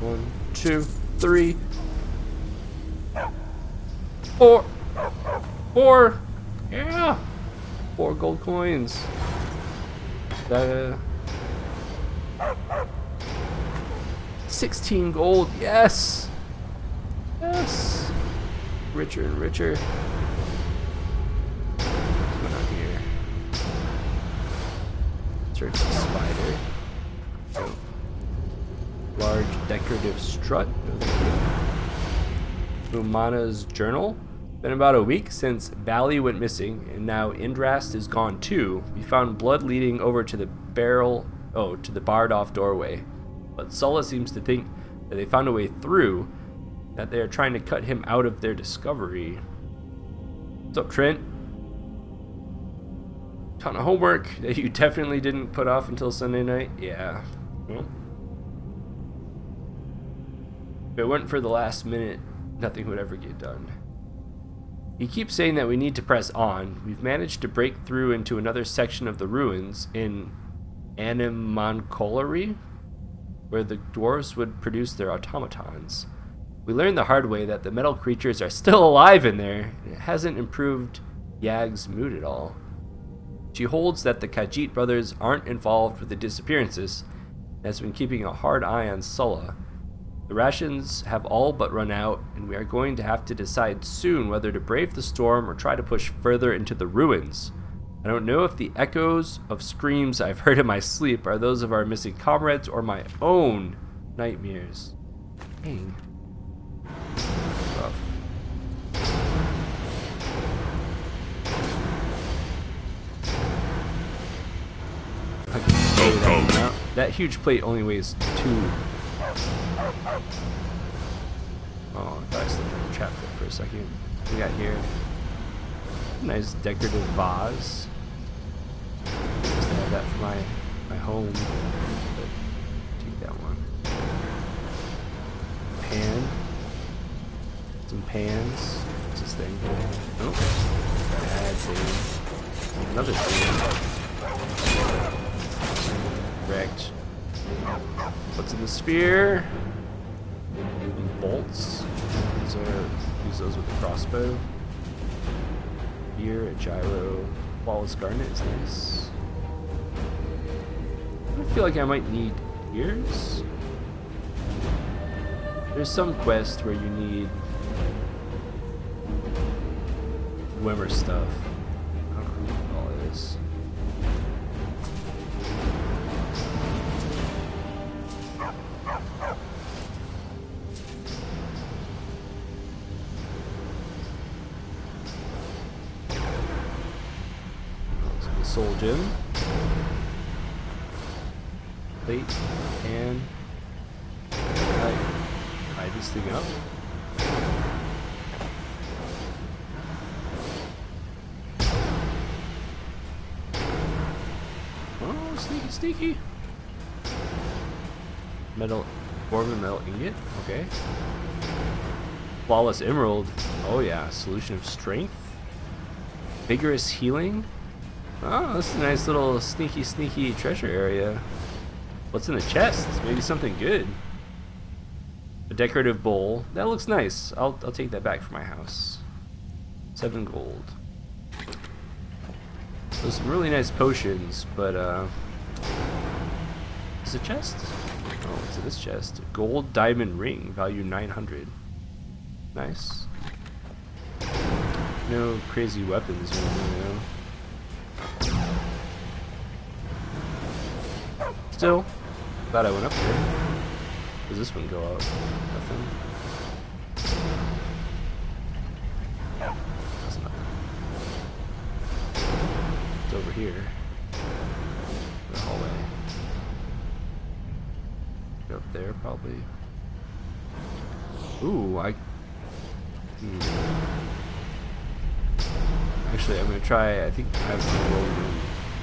1, 2, 3, 4. 4! Yeah! 4 gold coins. That, 16 gold, yes! Yes! Richer and richer. What's going on here? Search the spider. Oh. Large decorative strut. Umana's journal. Been about a week since Bali went missing, and now Indrast is gone too. We found blood leading over to the to the barred off doorway. But Sulla seems to think that they found a way through, that they are trying to cut him out of their discovery. What's up, Trent? Ton of homework that you definitely didn't put off until Sunday night. Yeah. Well, if it weren't for the last minute, nothing would ever get done. He keeps saying that we need to press on. We've managed to break through into another section of the ruins in Animoncolary, where the dwarves would produce their automatons. We learned the hard way that the metal creatures are still alive in there, and it hasn't improved Yag's mood at all. She holds that the Khajiit brothers aren't involved with the disappearances, has been keeping a hard eye on Sulla. The rations have all but run out, and we are going to have to decide soon whether to brave the storm or try to push further into the ruins. I don't know if the echoes of screams I've heard in my sleep are those of our missing comrades or my own nightmares. Dang. Rough. I can say that amount. That huge plate only weighs 2. Oh, I thought I slipped in the trap there for a second. What we got here? Nice decorative vase. Just have that for my home. But take that one. Pan. Some pans. What's this thing? Oh. Bad thing. Another thing. Wrecked. What's in the sphere? Some bolts. Use those with the crossbow. Here, a gyro. Flawless garnet is nice. I feel like I might need ears. There's some quest where you need Wimmer stuff. I don't know what all it is. Soul gem. Plate. And hide this thing up. Oh, sneaky, sneaky. Metal, Dwarven metal ingot. Okay. Flawless emerald. Oh yeah. Solution of strength. Vigorous healing. Oh, that's a nice little sneaky, sneaky treasure area. What's in the chest? Maybe something good. A decorative bowl. That looks nice. I'll take that back for my house. 7 gold. Those some really nice potions, but is it a chest? Oh, what's in this chest? Gold diamond ring, value 900. Nice. No crazy weapons or anything, though. Still, glad I went up there. Does this one go out? Nothing. That's nothing. It's over here. The hallway. Go up there, probably. Ooh, Actually, I'm gonna try. I think I have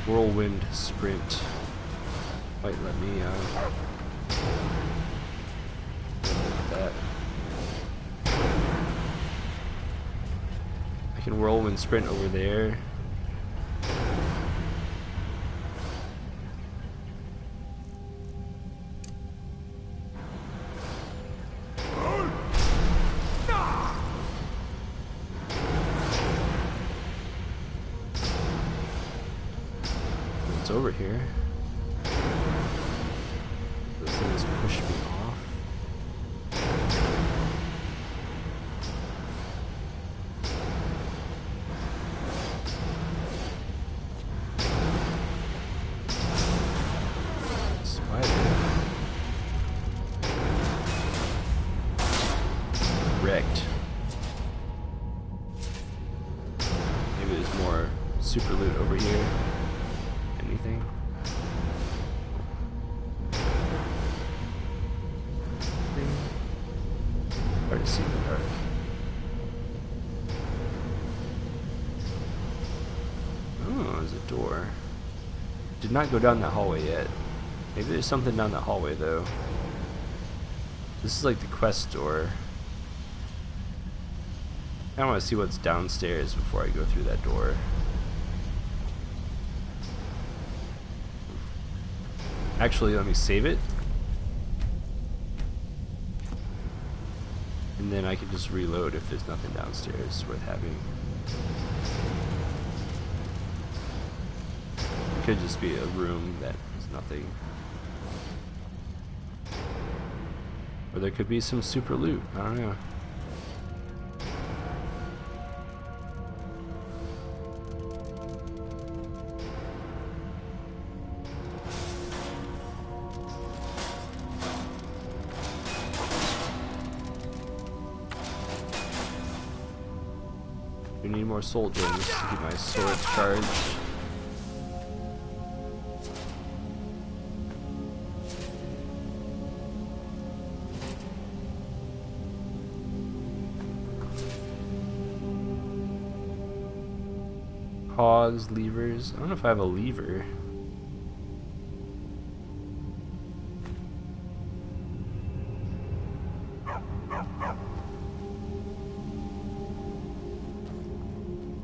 a whirlwind sprint. Might let me that. I can whirlwind sprint over there. It's over here. Those things push me off. Spider. Wrecked. Maybe there's more super loot over here. Anything? Hard to see in the dark. Oh, there's a door. Did not go down that hallway yet. Maybe there's something down that hallway though. This is like the quest door. I want to see what's downstairs before I go through that door. Actually, let me save it. And then I can just reload if there's nothing downstairs worth having. It could just be a room that has nothing. Or there could be some super loot. I don't know. We need more soul gems to keep my sword charged. Cogs, levers. I don't know if I have a lever.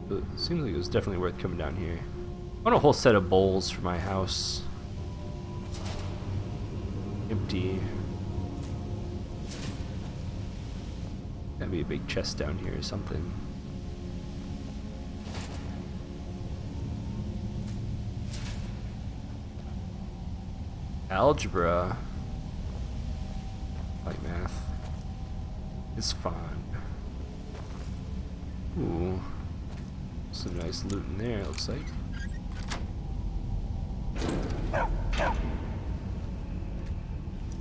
But it seems like it was definitely worth coming down here. I want a whole set of bowls for my house. Empty. Gotta be a big chest down here or something. Algebra. I like math. It's fun. Ooh. Some nice loot in there, it looks like.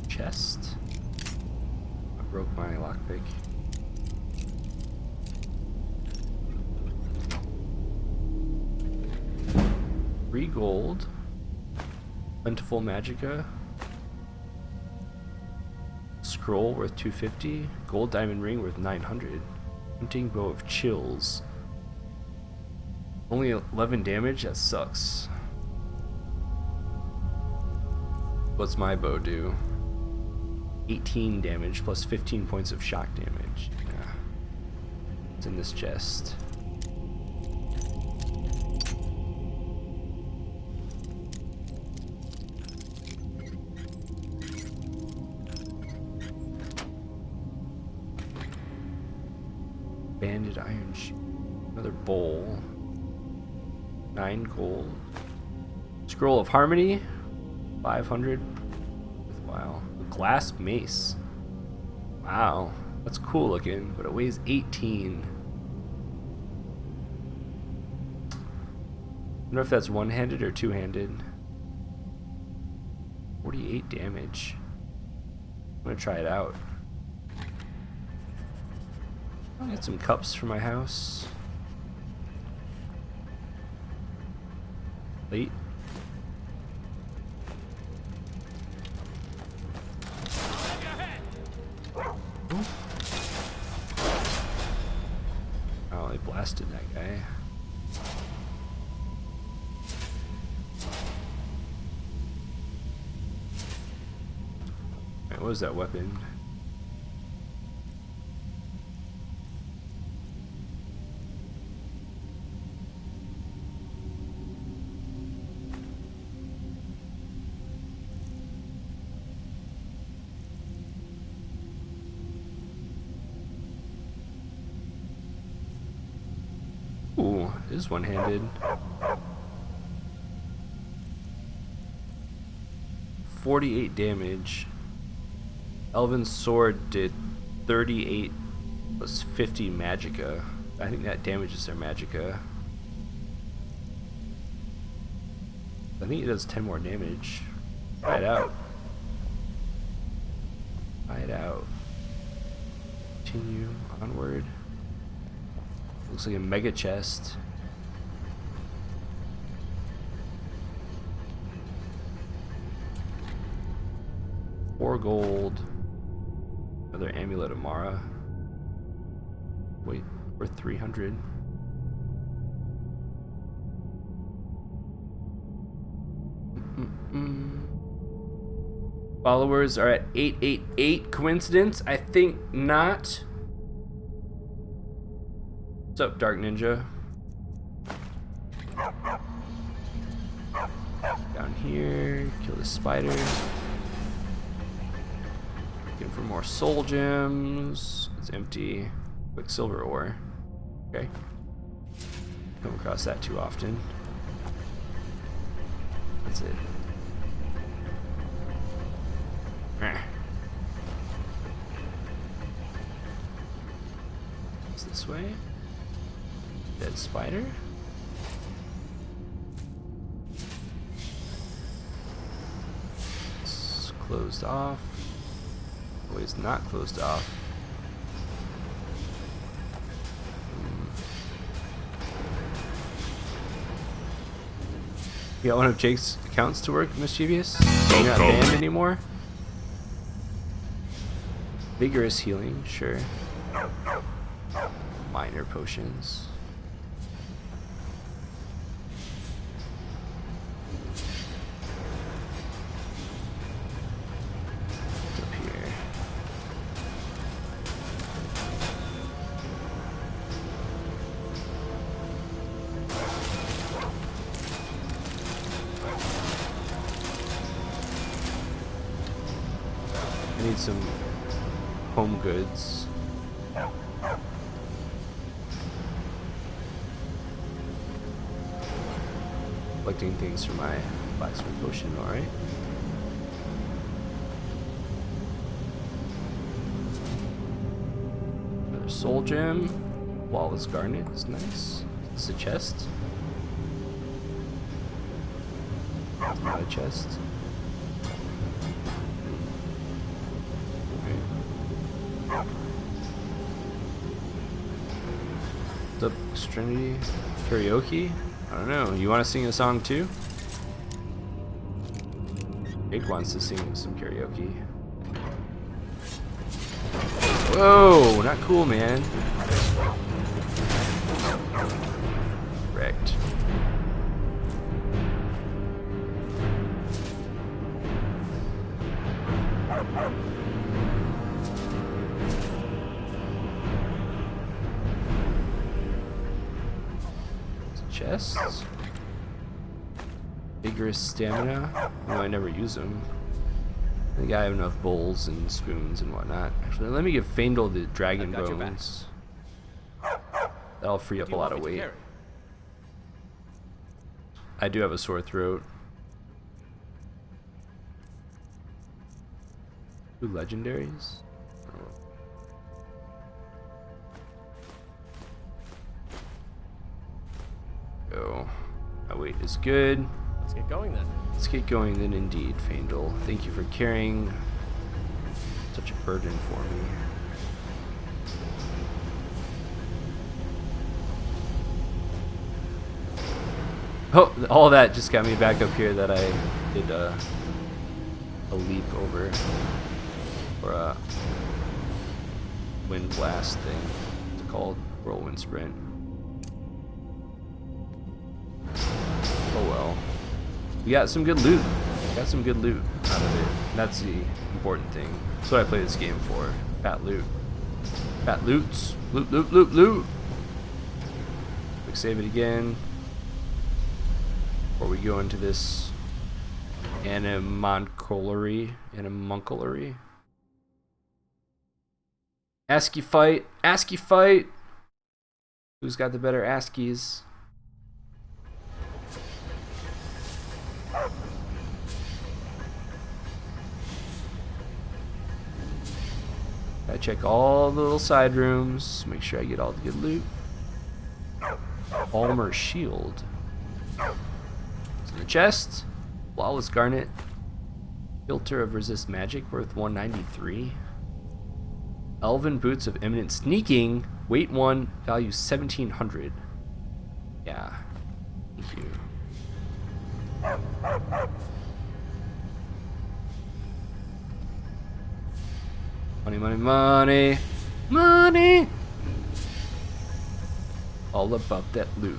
Chest. I broke my lockpick. 3 gold. Plentiful Magicka. Scroll worth 250. Gold diamond ring worth 900. Hunting bow of chills. Only 11 damage? That sucks. What's my bow do? 18 damage plus 15 points of shock damage. Yeah. It's in this chest. Banded iron sheet. Another bowl. 9 gold. Scroll of Harmony. 500. Wow. A glass mace. Wow. That's cool looking, but it weighs 18. I wonder if that's one-handed or two-handed. 48 damage. I'm gonna try it out. I'll get some cups for my house. Late. Oh, they blasted that guy. Alright, what was that weapon? Ooh, it is one-handed. 48 damage. Elven's sword did 38 plus 50 Magicka. I think that damages their Magicka. I think it does 10 more damage. Try it out. Try it out. Continue onward. Looks like a mega chest. $4 gold. Another amulet of Mara. Wait, worth 300. Followers are at 888. Coincidence? I think not. What's up, Dark Ninja? Down here, kill the spider. Looking for more soul gems. It's empty. Quicksilver ore. Okay. Come across that too often. That's it. It's this way. Dead spider. It's closed off. Oh, it's not closed off. You got one of Jake's accounts to work, Mischievous? You're not banned anymore? Vigorous healing, sure. Minor potions. What's up here? I need some home goods. Collecting things for my blacksmith potion, alright. Another soul gem. Flawless garnet is nice. It's a chest. It's not a chest. What's up, Extremity? Karaoke? I don't know. You want to sing a song too? Jake wants to sing some karaoke. Whoa, not cool, man. Wrecked. Chests. Vigorous stamina. No, I never use them. I think I have enough bowls and spoons and whatnot. Actually, let me give Faendal the dragon bones. That'll free up a lot of weight. I do have a sore throat. Two legendaries. Go. My weight is good. Let's get going then. Let's get going then indeed, Faendal. Thank you for carrying such a burden for me. Oh, all that just got me back up here that I did a leap over. Or a wind blast thing. It's called whirlwind sprint. Oh well. We got some good loot. Got some good loot out of it. That's the important thing. That's what I play this game for. Fat loot. Fat loots. Loot, loot, loot, loot. Quick save it again. Before we go into this animoncularity. ASCII fight. ASCII fight. Who's got the better ASCIIs? I check all the little side rooms, make sure I get all the good loot. Armor shield. It's in the chest. Flawless garnet. Filter of resist magic worth 193. Elven boots of imminent sneaking. Weight 1, value 1700. Yeah. Thank you. Money, money, money, money. All about that loot,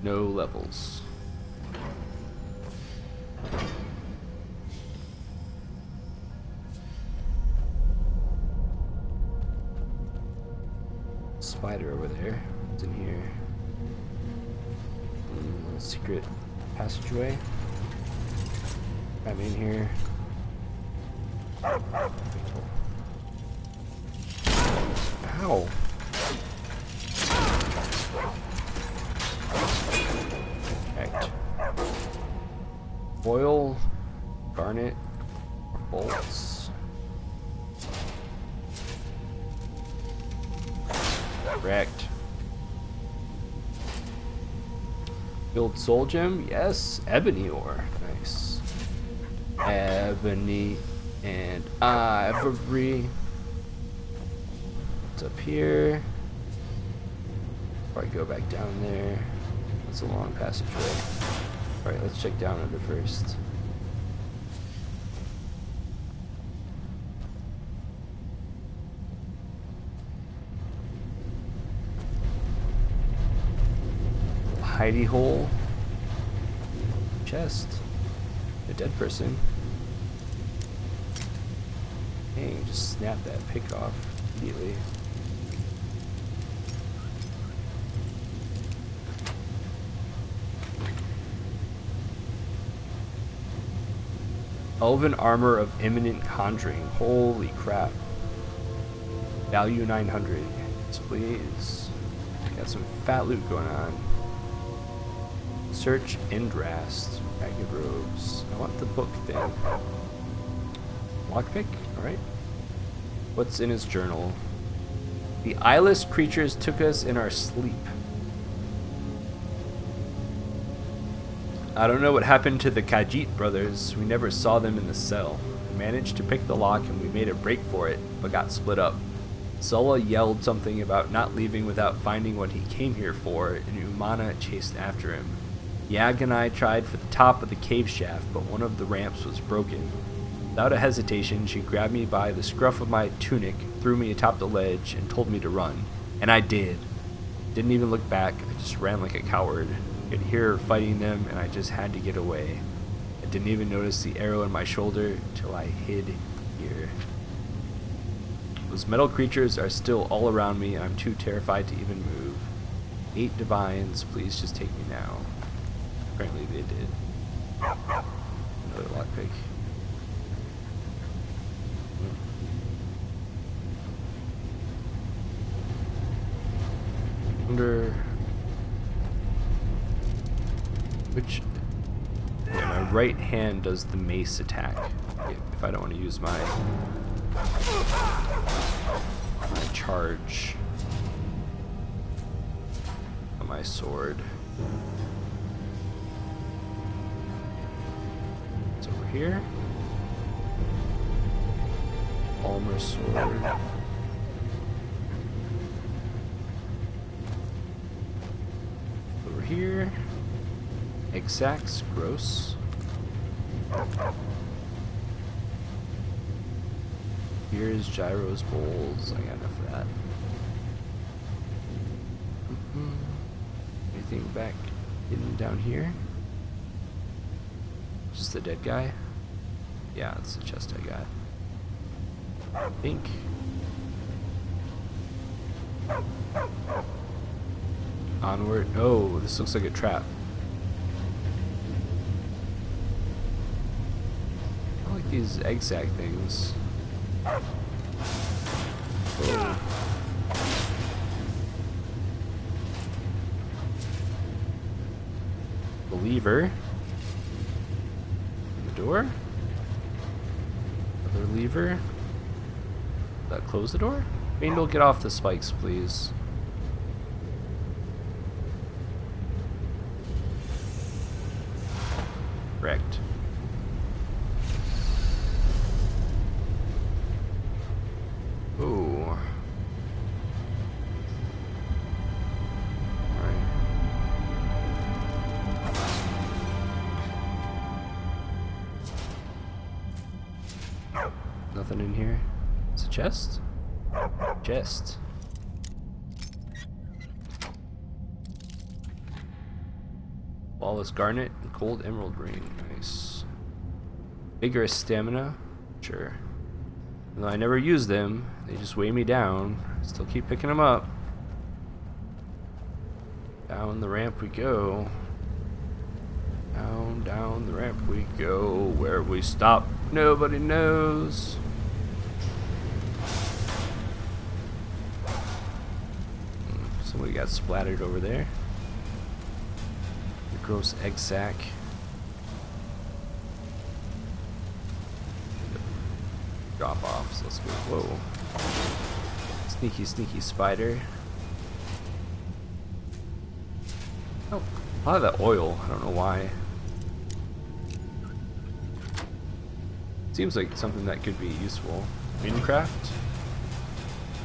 No levels. Spider over there. What's in here? Secret passageway. I'm in here. Ow. Correct. Oil, garnet, bolts. Correct. Build soul gem? Yes. Ebony ore. Nice. Ebony and ivory. What's up here? Probably go back down there. That's a long passageway. Alright, let's check down under first. Hidey hole. Chest. A dead person. Dang, just snap that pick off immediately. Elven armor of imminent conjuring. Holy crap. Value 900. Yes, please. Got some fat loot going on. Search Indrast. Ragged robes. I want the book thing. Lockpick? Alright. What's in his journal? The eyeless creatures took us in our sleep. I don't know what happened to the Khajiit brothers. We never saw them in the cell. We managed to pick the lock and we made a break for it, but got split up. Sulla yelled something about not leaving without finding what he came here for, and Umana chased after him. Yag and I tried for the top of the cave shaft, but one of the ramps was broken. Without a hesitation, she grabbed me by the scruff of my tunic, threw me atop the ledge, and told me to run. And I did. Didn't even look back, I just ran like a coward. I could hear her fighting them, and I just had to get away. I didn't even notice the arrow in my shoulder till I hid here. Those metal creatures are still all around me, and I'm too terrified to even move. 8 divines, please just take me now. Apparently they did. Another lockpick. Wonder which. Yeah, my right hand does the mace attack. If I don't want to use my charge on my sword. It's over here. Palmer sword. Over here. Exacts, gross. Here's Gyro's bowls. I got enough of that. Anything back hidden down here? Just the dead guy? Yeah, it's the chest I got. I think. Onward. Oh, this looks like a trap. I like these exact things. Oh. The lever. The door. Another lever. That close the door? Vandal, get off the spikes, please. Correct. Ooh. Alright. Nothing in here. It's a chest? Chest. Flawless garnet and cold emerald ring. Nice. Vigorous stamina. Sure. Though I never use them, they just weigh me down. Still keep picking them up. Down the ramp we go. Down the ramp we go. Where we stop, nobody knows. Somebody got splattered over there. The gross egg sack. Drop off, so let's go. Whoa. Sneaky, sneaky spider. A lot of that oil, I don't know why. Seems like something that could be useful. Windcraft?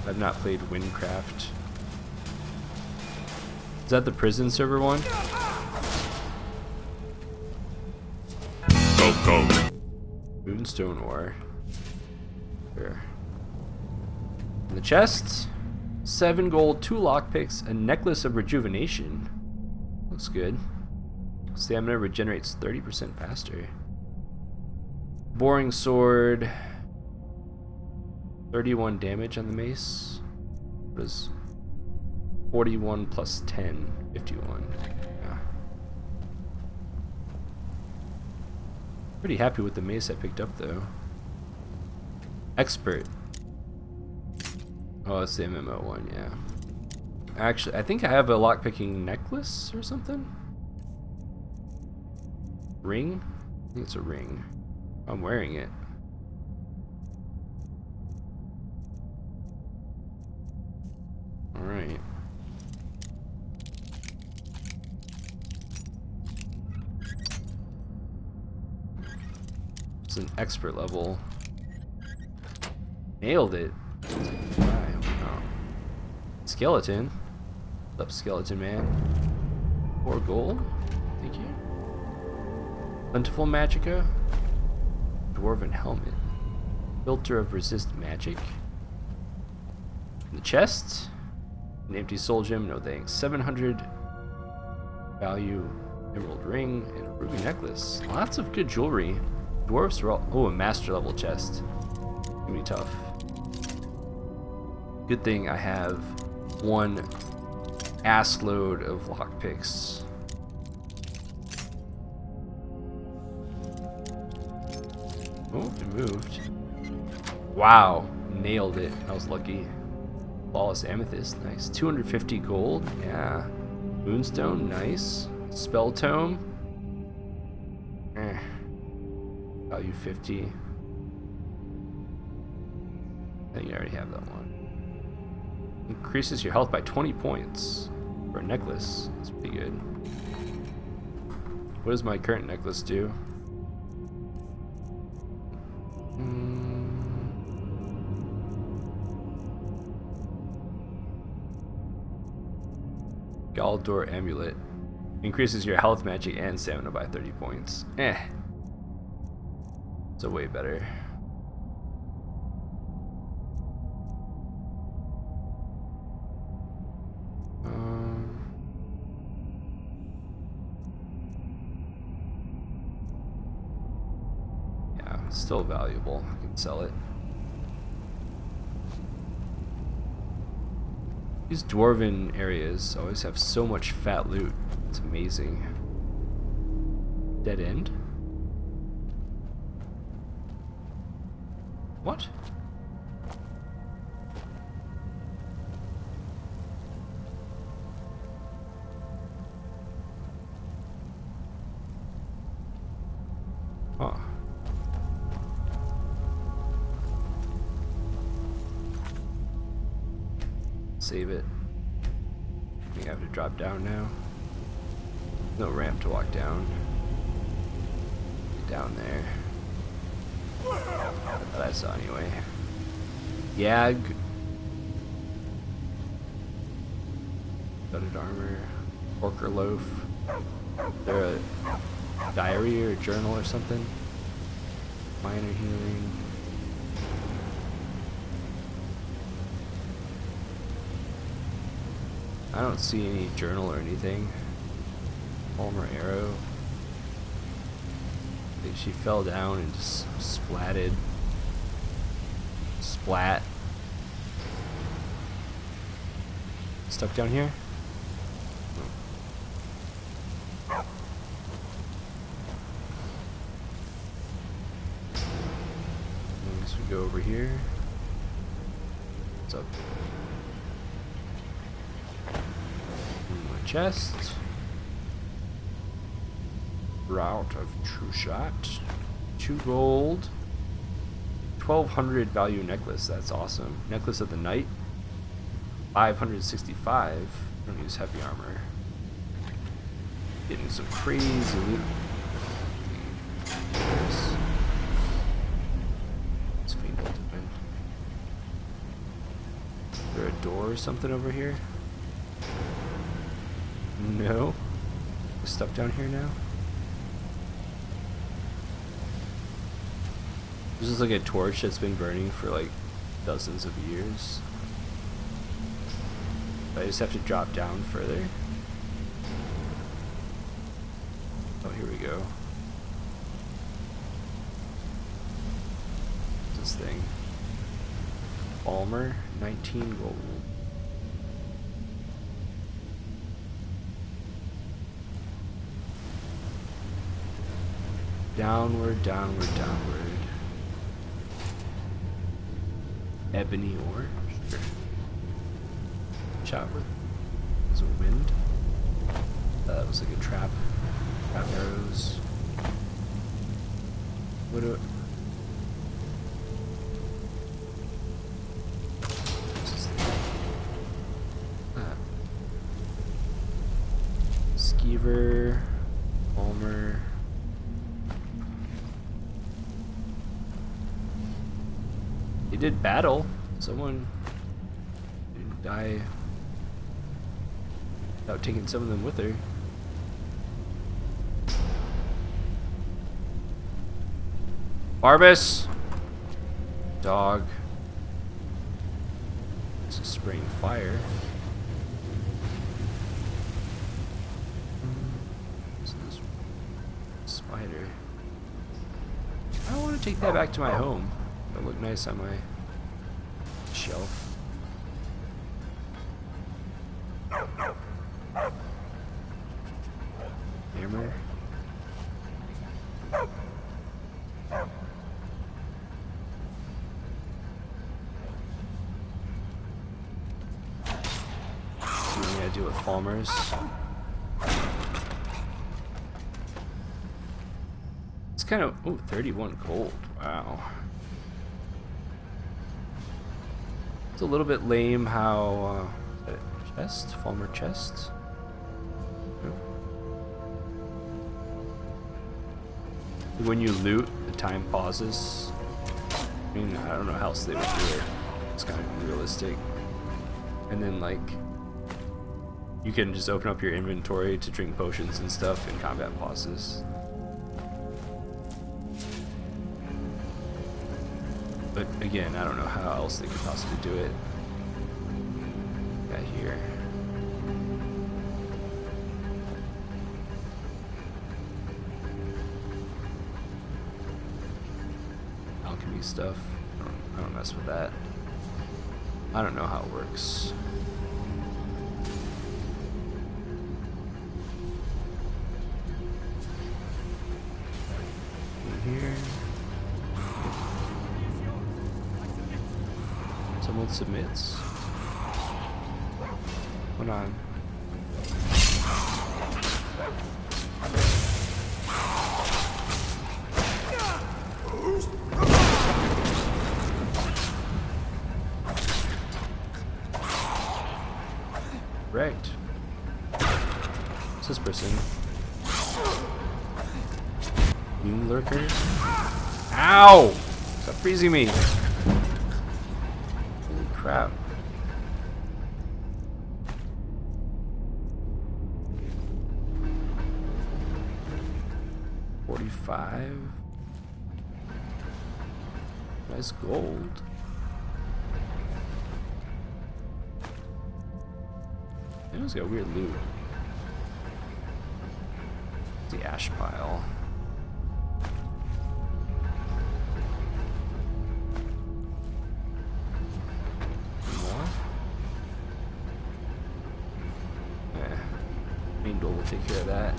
I've not played Windcraft. Is that the prison server one? Go. Moonstone ore. Sure. In the chest, 7 gold, 2 lockpicks, a necklace of rejuvenation. Looks good. Stamina regenerates 30% faster. Boring sword. 31 damage on the mace. What is 41 plus 10, 51. Yeah. Pretty happy with the mace I picked up though. Expert. Oh, it's the MMO one, yeah. Actually, I think I have a lockpicking necklace or something. Ring? I think it's a ring. I'm wearing it. Alright. It's an expert level. Nailed it. Wow. Skeleton. What's up, skeleton man? 4 gold? Thank you. Plentiful Magica. Dwarven helmet. Filter of resist magic. In the chest. An empty soul gem, no thanks. 700 value emerald ring and a ruby necklace. Lots of good jewelry. Dwarves are all. Oh, a master level chest. Gonna be tough. Good thing I have 1 ass load of lockpicks. Oh, it moved. Wow, nailed it. I was lucky. Flawless amethyst, nice. 250 gold, yeah. Moonstone, nice. Spell tome. Value 50. I think I already have that one. Increases your health by 20 points for a necklace. That's pretty good. What does my current necklace do? Galdor amulet. Increases your health, magic, and stamina by 30 points. So way better. Yeah, it's still valuable. I can sell it. These dwarven areas always have so much fat loot. It's amazing. Dead end? What? Huh. Save it. I think I have to drop down now. No ramp to walk down. Get down there. That I saw anyway. Yag. Gutted armor. Porker loaf. Is there a diary or a journal or something? Minor healing. I don't see any journal or anything. Palmer arrow. I think she fell down and just splatted. Splat. Stuck down here? Oh. I guess we go over here. What's up? My chest. Route of True Shot. 2 gold. 1200 value necklace. That's awesome. Necklace of the Night. 565. I don't use heavy armor. Getting some crazy loot. It's fiend open. Is there a door or something over here? No. We're stuck down here now. This is like a torch that's been burning for like dozens of years. I just have to drop down further. Oh, here we go. What's this thing? Balmer, 19 gold. Downward, downward, downward. Ebony ore? Sure. Shot with. There's a wind. That was like a trap. Trap arrows. What do Skeever, Palmer. They did battle. Someone didn't die without taking some of them with her. Barbus! Dog. This is spraying fire. What's this? Spider. I don't want to take that back to my home. It'll look nice on my shelf. Hammer. See what I gotta do with Falmers. It's kind of, ooh, 31 gold. Wow. It's a little bit lame how, chest? Falmer chest? No. When you loot, the time pauses. I mean, I don't know how else they would do it. It's kind of unrealistic. And then, like, you can just open up your inventory to drink potions and stuff, and combat pauses. But again, I don't know how else they could possibly do it. Got here. Alchemy stuff. I don't mess with that. I don't know how it works. In here. Someone submits. Hold on. Right. What's this person? Moon lurker? Ow! Stop freezing me! Crap. $45. Nice gold. It was got weird loot. The ash pile. We'll take care of that.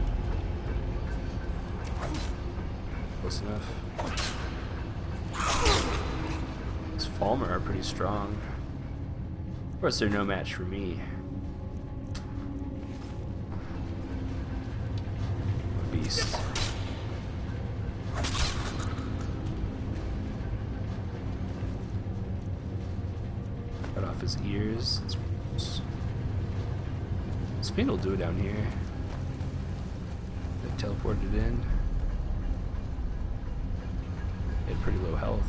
Close enough. These Falmer are pretty strong. Of course, they're no match for me. Beast. Cut off his ears. This paint will do it down here. teleported in. He had pretty low health.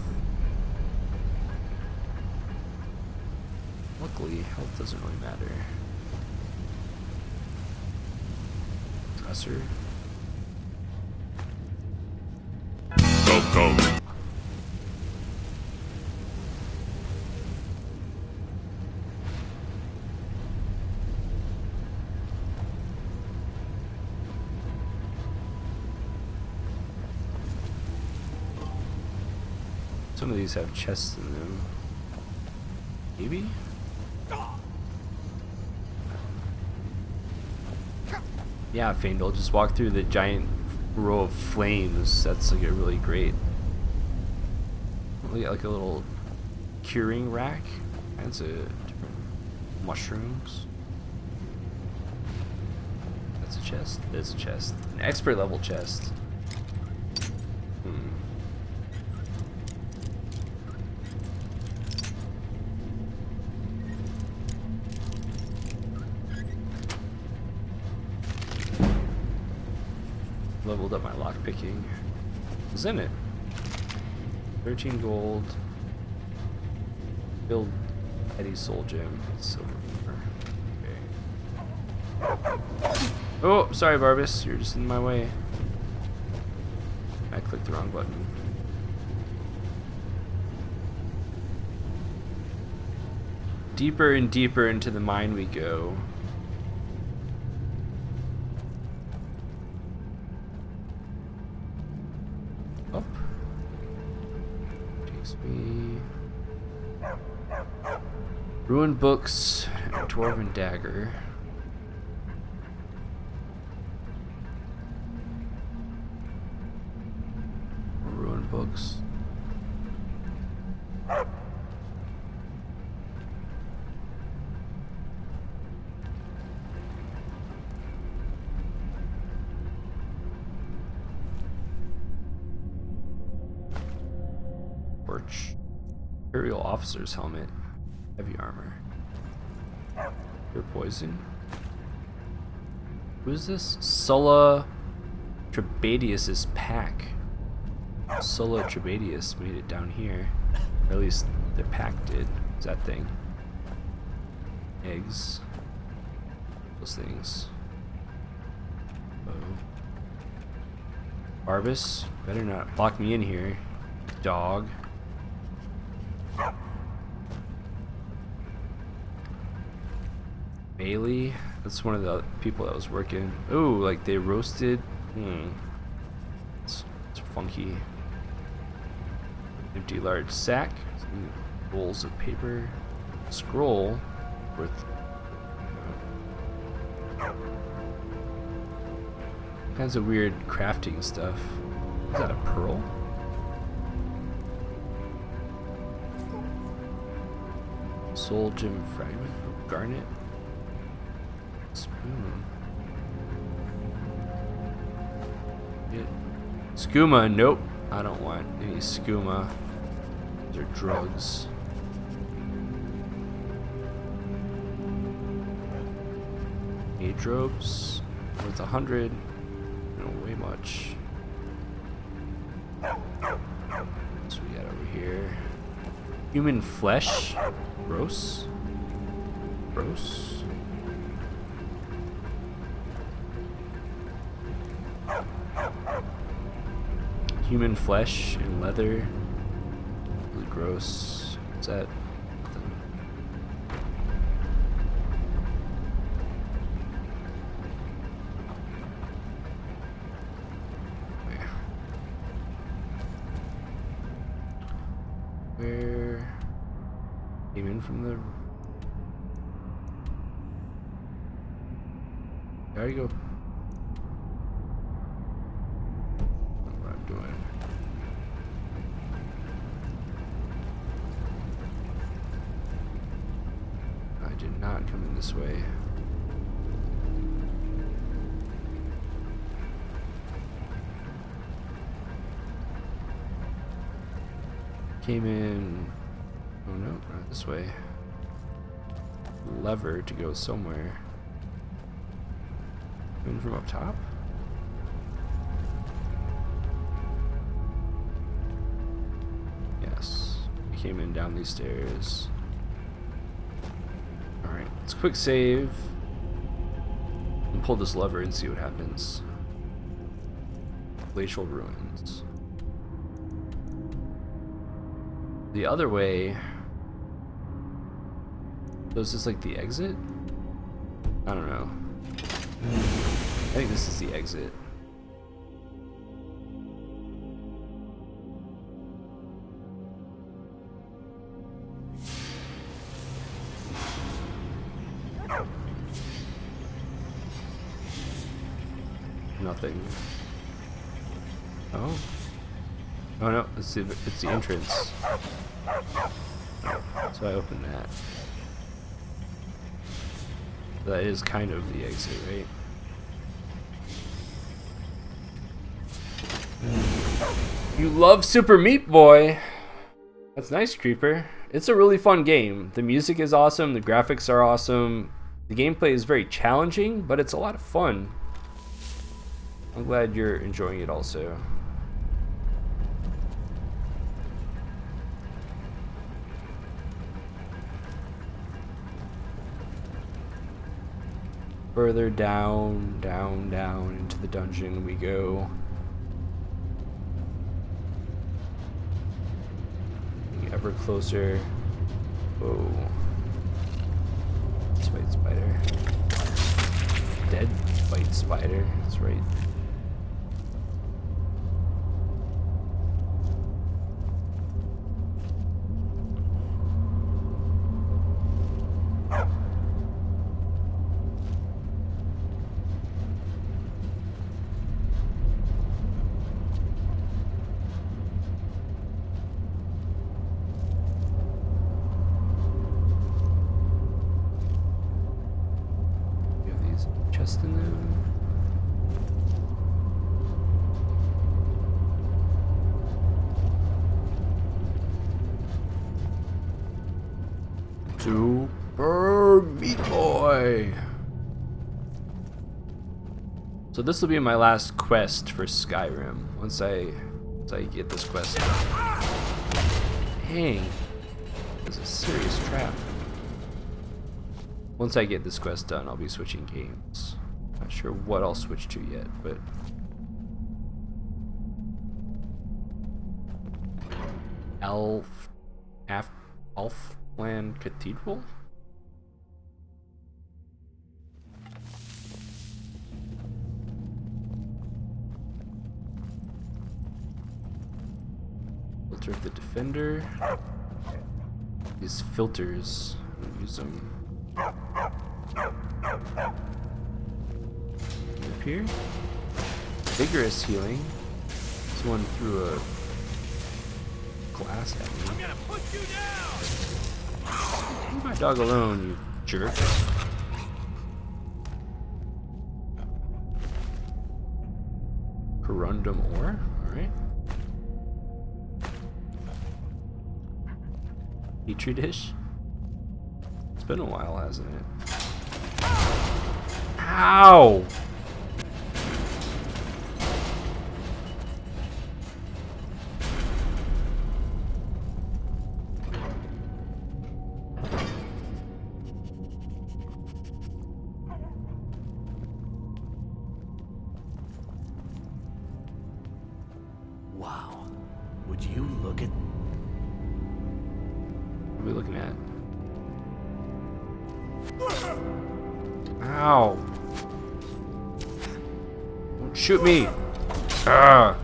Luckily, health doesn't really matter. Usher. Go. Some of these have chests in them. Maybe? Yeah, Faendal, just walk through the giant row of flames. That's like a really great. Look at like a little curing rack. That's a different mushrooms. That's a chest. There's a chest. An expert level chest. Leveled up my lockpicking. What's in it? 13 gold. Build Eddie's soul gem. Silver. Okay. Oh, sorry, Barbus. You're just in my way. I clicked the wrong button. Deeper and deeper into the mine we go. Up. Takes me. Ruined books, dwarven dagger. Ruined books. Imperial officer's helmet. Heavy armor. Pure poison. Who's this? Sulla Trebadius's pack. Sulla Trebadius made it down here. Or at least their pack did. What's that thing? Eggs. Those things. Oh. Barbus, better not lock me in here. Dog. Bailey, that's one of the people that was working. Ooh, like they roasted. It's funky. Empty large sack. Some rolls of paper. Scroll worth. Kinds of weird crafting stuff. Is that a pearl? Soul gem fragment. Oh, garnet. Spoon. Skooma, nope. I don't want any skooma. Those are drugs. Adrobes worth 100. Don't weigh much. What's we got over here? Human flesh. Gross. Gross. Human flesh and leather. Really gross. What's that? Nothing. Where came in from the. There you go. Not coming this way. Came in. Oh no, not this way. Lever to go somewhere. In from up top? came in down these stairs. Alright, let's quick save. And pull this lever and see what happens. Glacial ruins. The other way. So is this like the exit? I don't know. I think this is the exit. Nothing. Oh. Oh no, it's the entrance. So I open that. That is kind of the exit, right? You love Super Meat Boy! That's nice, Creeper. It's a really fun game. The music is awesome, the graphics are awesome. The gameplay is very challenging, but it's a lot of fun. I'm glad you're enjoying it also. Further down, down, down into the dungeon we go. Ever closer. Whoa. White spider. Dead white spider. That's right. Chest in there. Super Meat Boy. So this will be my last quest for Skyrim. Once I get this quest done. Dang, this is a serious trap. Once I get this quest done, I'll be switching games. Not sure what I'll switch to yet, but Elfland Cathedral? Filter of the Defender. These filters, I'll use them. Up here. Vigorous healing. This one threw a glass at me. I'm gonna put you down! Leave my dog alone, you jerk. Corundum ore? Alright. Petri dish? It's been a while, hasn't it? Ow! Wow. Would you look at... What are we looking at? Ow! Don't shoot me! Ah!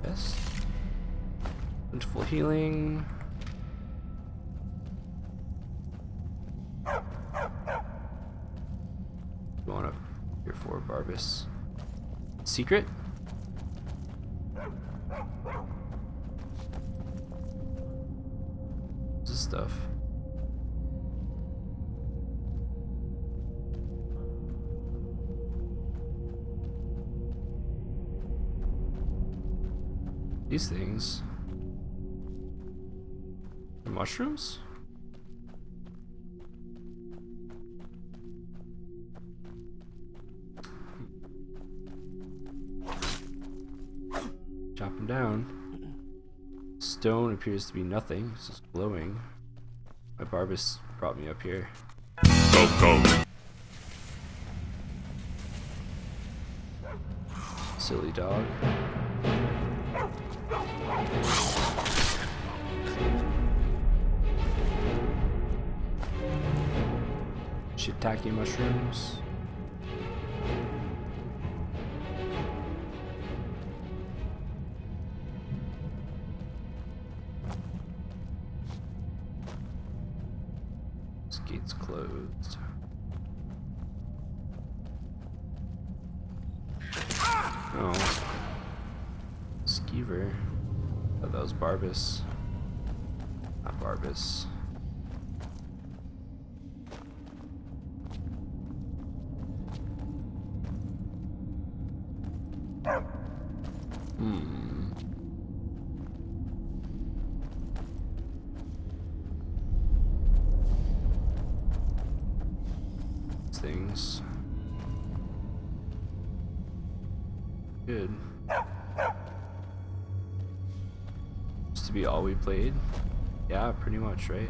Yes. Plentiful healing. Going up here for Barbus. Secret? What's this stuff? These things are mushrooms? Chop him down. Stone appears to be nothing. It's just glowing. My Barbus brought me up here. Go. Silly dog. Shiitake mushrooms. This gate's closed. Oh. Skeever. Oh, that was Barbus. Not Barbus. Things. Good. Used to be all we played? Yeah, pretty much, right?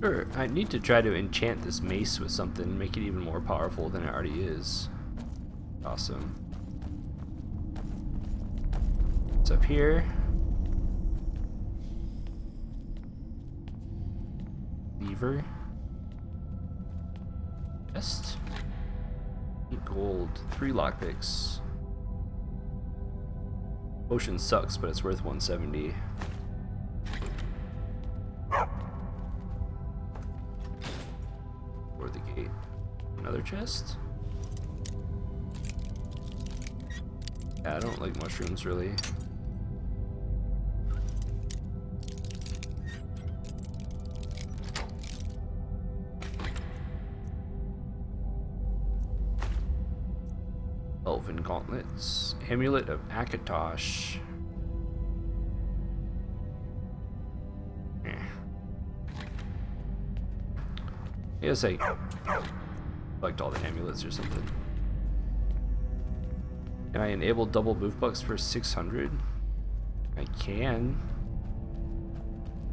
Sure, I need to try to enchant this mace with something, make it even more powerful than it already is. Awesome. What's up here? Lever. Chest. 8 gold. 3 lockpicks. Potion sucks, but it's worth 170. Or the gate. Another chest? Yeah, I don't like mushrooms really. Elven gauntlets. Amulet of Akatosh. I guess I collect all the amulets or something. Can I enable double Boof bucks for 600? I can.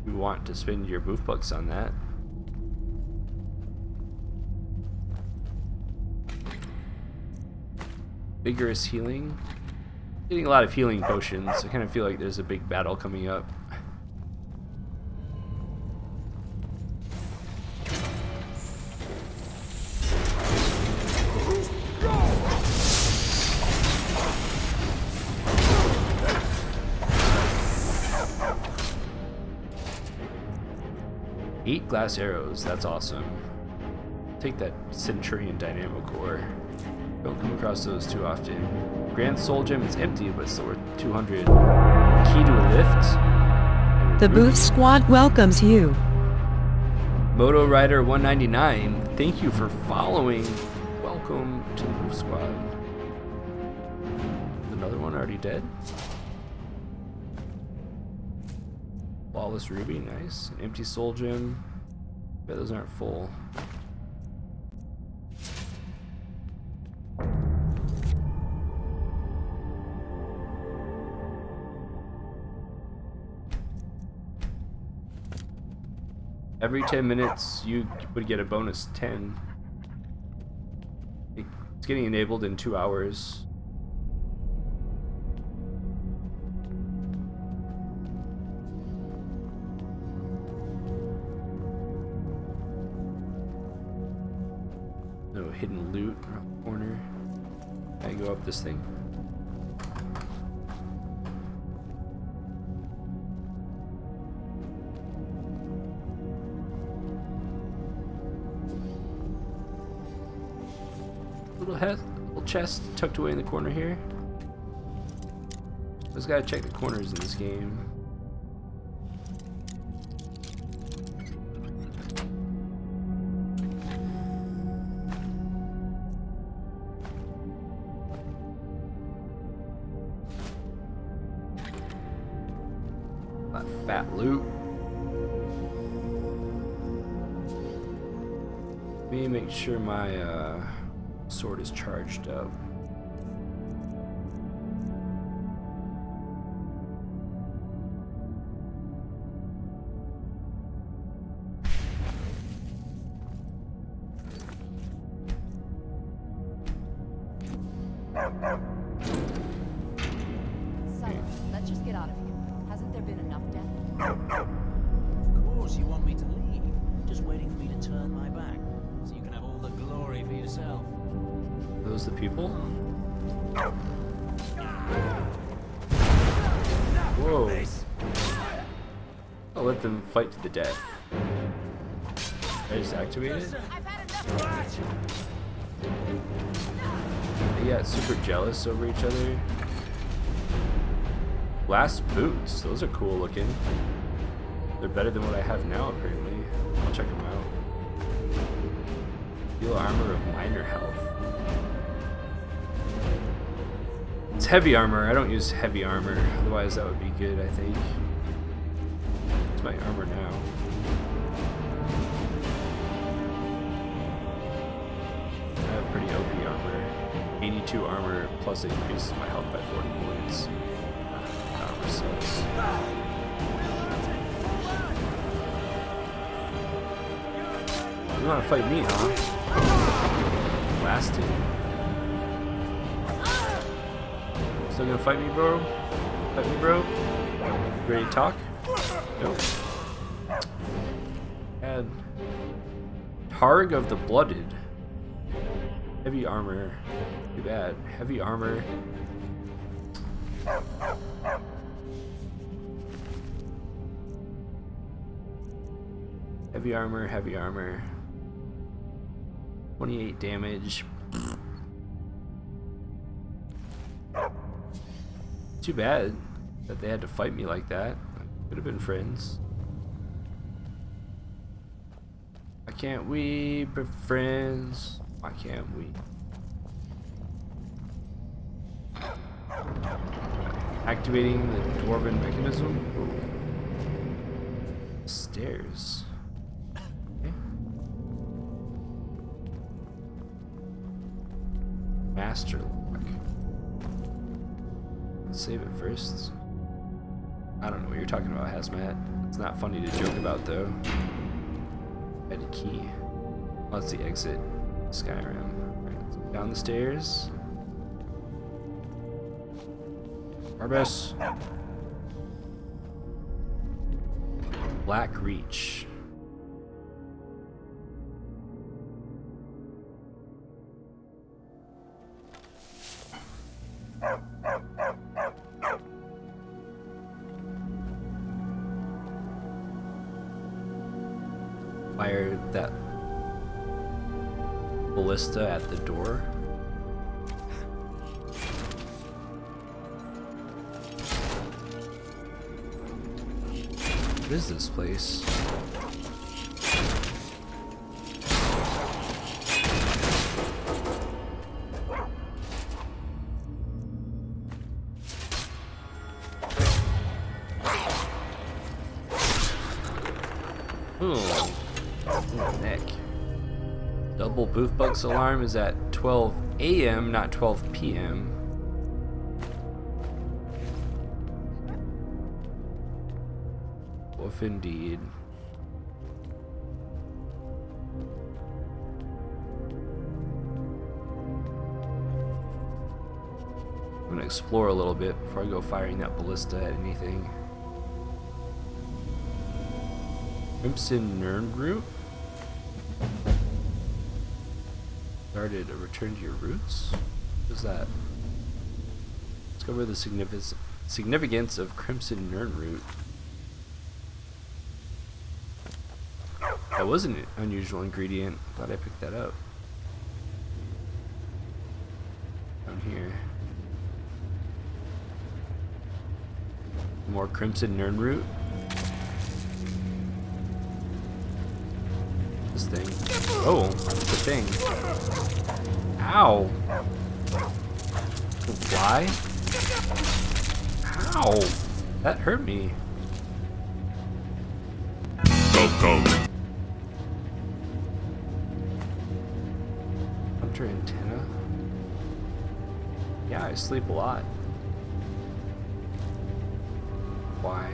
You want to spend your Boof bucks on that. Vigorous healing. Getting a lot of healing potions. I kind of feel like there's a big battle coming up. Eight glass arrows, that's awesome. Take that Centurion Dynamo Core. Don't come across those too often. Grand Soul Gem is empty, but still worth 200. Key to a lift. The Boof Squad welcomes you. Moto Rider 199, thank you for following. Welcome to the Boof Squad. Is another one already dead? Flawless Ruby, nice. An empty Soul Gem. Bet those aren't full. Every 10 minutes, you would get a bonus 10. It's getting enabled in 2 hours. No hidden loot around the corner. Can I go up this thing? Little chest tucked away in the corner here. Just gotta check the corners in this game. fat loot. Let me make sure my sword is charged up. So, let's just get out of here. Hasn't there been enough death? Of course you want me to leave. Just waiting for me to turn my back, so you can have all the glory for yourself. Are those the people? Whoa. I'll let them fight to the death. I just activated it? They got super jealous over each other. Glass boots, those are cool looking. They're better than what I have now apparently. I'll check them out. Steel armor of minor health. It's heavy armor. I don't use heavy armor, otherwise that would be good, I think. It's my armor now. I have pretty OP armor. 82 armor plus it increases my health by 40 points. Armor sucks. You wanna fight me, huh? Blasted. Still gonna fight me, bro? Fight me, bro? Ready to talk? Nope. And Targ of the Blooded. Heavy armor. Too bad. Heavy armor. Heavy armor, heavy armor. 28 damage. Too bad that they had to fight me like that. Could have been friends. Why can't we be friends? Why can't we? Activating the dwarven mechanism. Stairs. Okay. Master lock. Let's save it first. I don't know what you're talking about, Hazmat. It's not funny to joke about though. Had a key. Oh, that's the exit. Skyrim. Right, down the stairs. Arbus. Black Reach. Fire that ballista at the door. What is this place? Neck. Double Boof Bugs alarm is at 12 a.m., not 12 p.m. Woof indeed. I'm gonna explore a little bit before I go firing that ballista at anything. Crimson Nernroot? Started a return to your roots? What is that? Discover the significance of Crimson Nernroot. That was an unusual ingredient. Glad I picked that up. Down here. More Crimson Nernroot. This thing. Oh, that's the thing. Ow! Fly? Ow! That hurt me. Hunter antenna. Yeah, I sleep a lot. Why?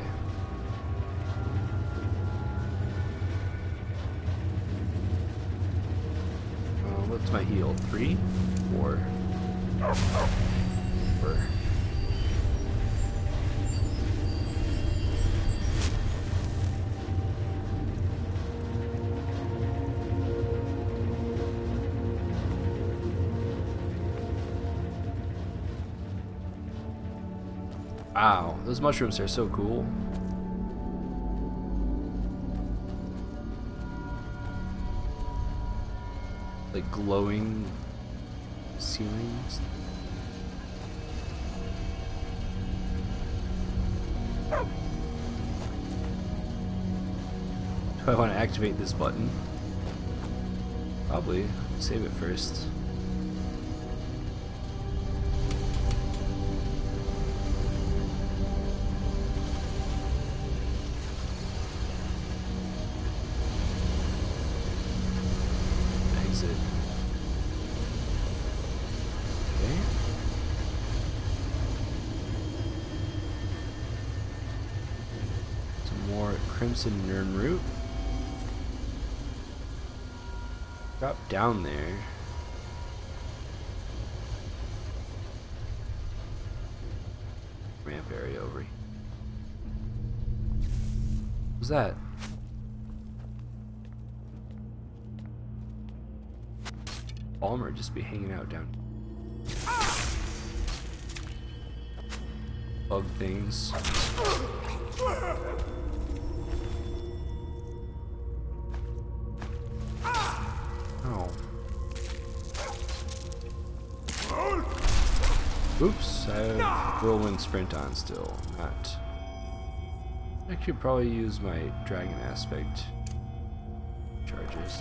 What's my heal? 3? 4? 4. Wow, those mushrooms are so cool. Like glowing ceilings. Do I want to activate this button? Probably. Save it first. Exit. Okay. Some more Crimson Nern Root. Drop down there. Ramp area over here. What's that? Balmer just be hanging out down. Bug things. Oh. Oops, I have whirlwind sprint on still. Not. I could probably use my dragon aspect charges.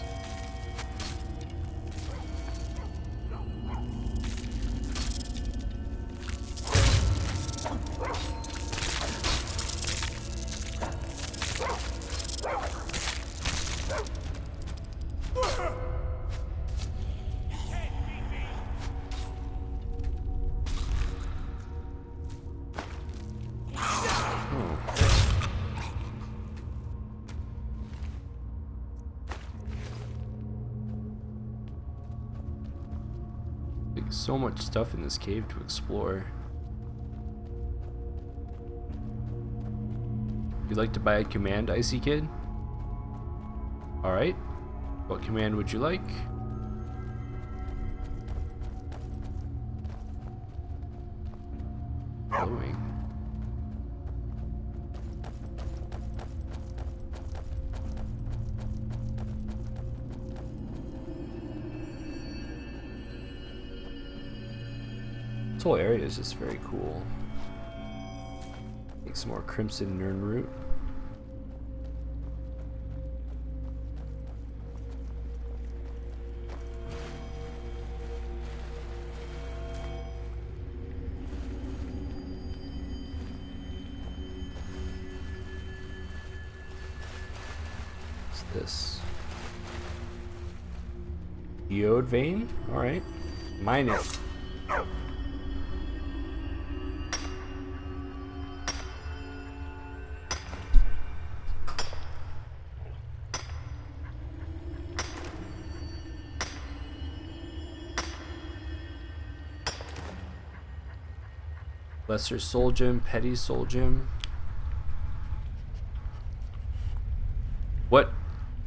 So much stuff in this cave to explore. You'd like to buy a command, Icy Kid? Alright. What command would you like? Glowing. This whole area is just very cool. Make some more Crimson Nern Root. What's this? Geode vein? Alright. Mine it. Lesser Soul Gem, Petty Soul Gem. What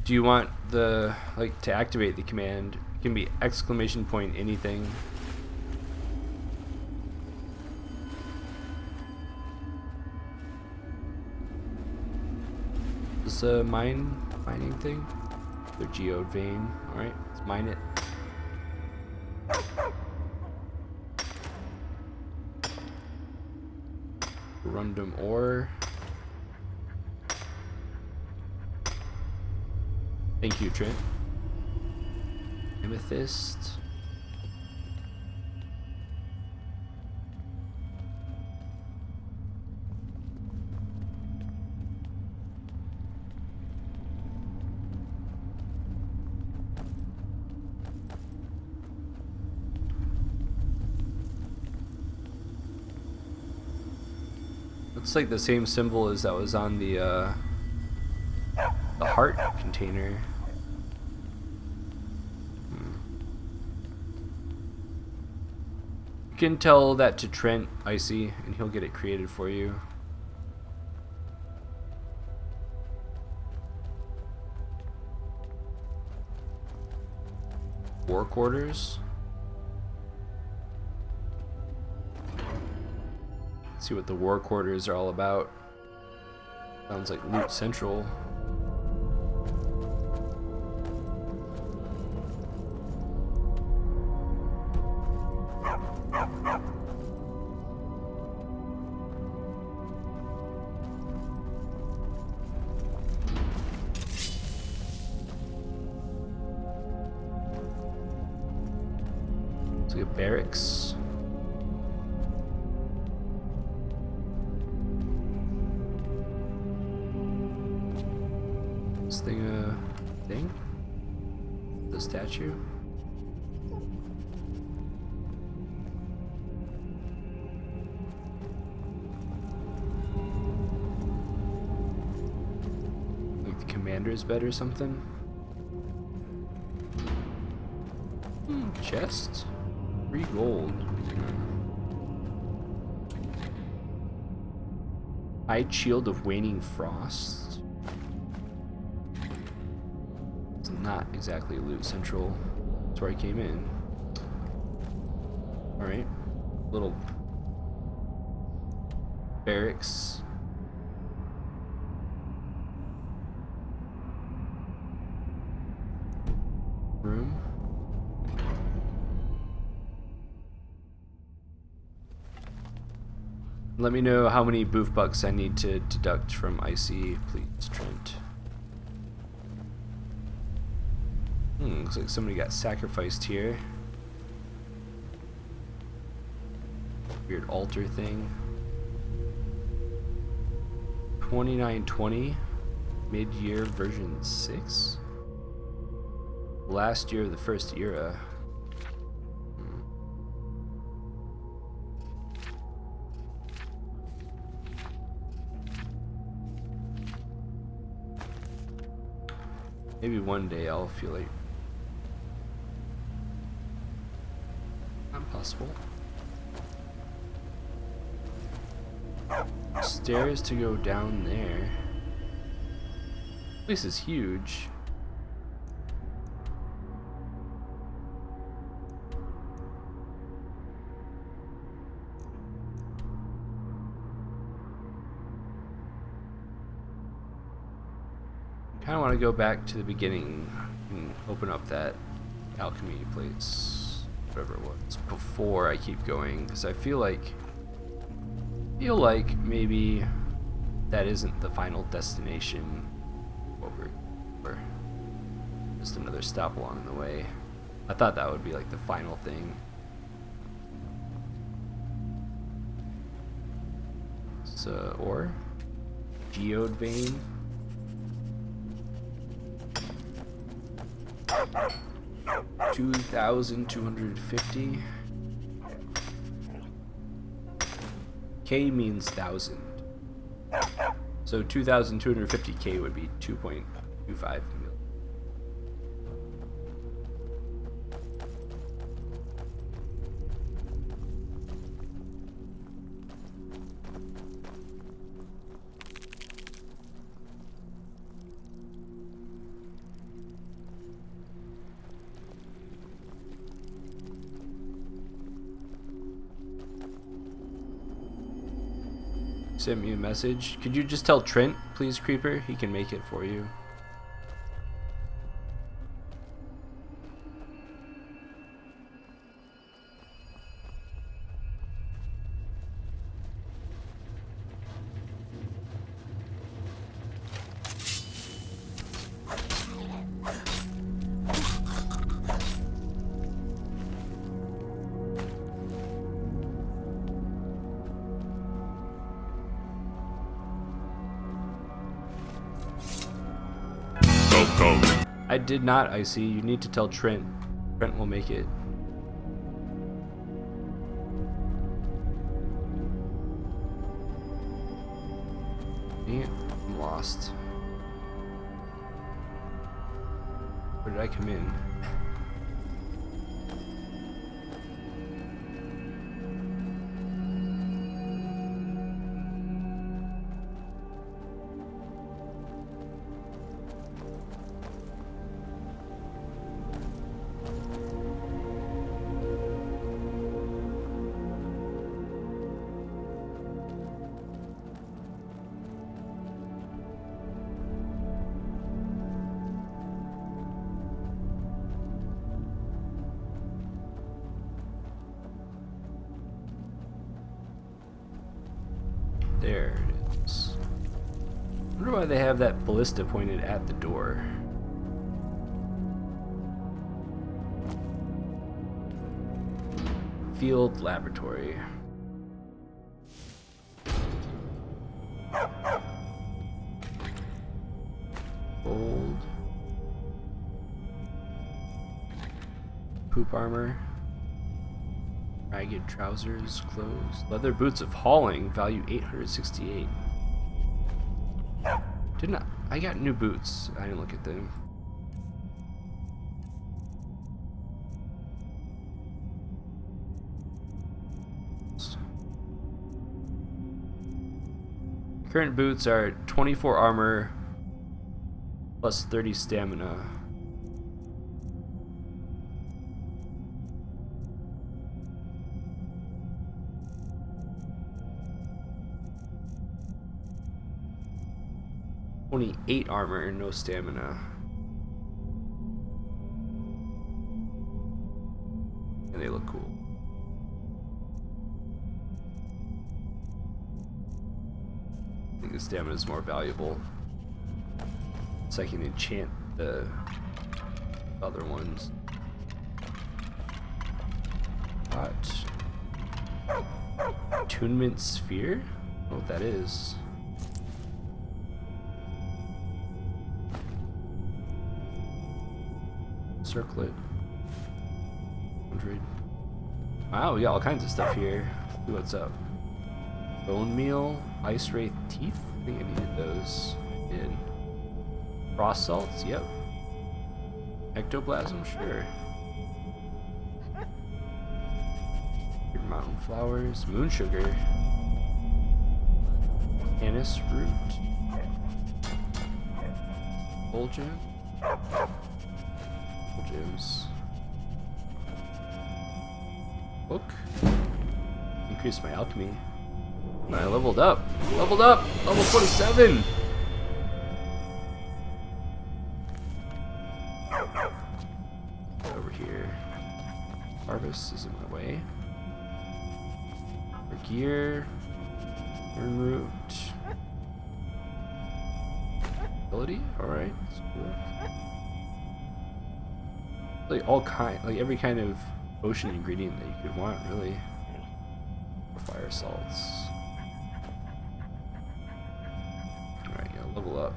do you want the, like, to activate the command? It can be exclamation point anything. Is this a mining thing? The geode vein. Alright, let's mine it. Random ore. Thank you, Trent. Amethyst. Looks like the same symbol as that was on the heart container. You can tell that to Trent, Icy, and he'll get it created for you. War quarters. Let's see what the war quarters are all about. Sounds like Loot Central. It's like a barracks. This thing? The statue? Like the commander's bed or something? Chest? 3 gold. Hide Shield of Waning Frost. It's not exactly Loot Central. That's where I came in. Alright. Little barracks. Room. Let me know how many Boof bucks I need to deduct from IC, please, Trent. Looks like somebody got sacrificed here. Weird altar thing. 2920, mid-year version 6. Last year of the first era. Maybe one day I'll feel like possible. Stairs to go down there. This place is huge. I kind of want to go back to the beginning and open up that alchemy place, whatever it was, before I keep going, because I feel like maybe that isn't the final destination. What we're just another stop along the way. I thought that would be like the final thing. So, or geode vein. $2,250. K means 1,000. So 2,250K would be 2.25 million. Sent me a message. Could you just tell Trent, please, Creeper? He can make it for you. I did not, Icy. You need to tell Trent. Trent will make it. Dang it, I'm lost. Where did I come in? There it is. I wonder why they have that ballista pointed at the door. Field laboratory. Gold. Poop armor. Ragged trousers, clothes, leather boots of hauling, value 868. Didn't I got new boots. I didn't look at them. Current boots are 24 armor plus 30 stamina. Only 8 armor and no stamina. And they look cool. I think the stamina is more valuable. So I can enchant the other ones. What? Attunement sphere? I don't know what that is. Circlet. 100. Wow, we got all kinds of stuff here. See what's up. Bone meal, ice wraith teeth. I think I needed those. I did. Frost salts, yep. Ectoplasm, sure. Mountain flowers, moon sugar. Anise root. Fulgent. Gems. Book. Increase my alchemy. And I leveled up. Leveled up! Level 47! Over here. Harvest is in my way. For gear. Earn root. Ability? Alright. Like all like every kind of ocean ingredient that you could want, really. Fire salts. Alright, yeah, level up.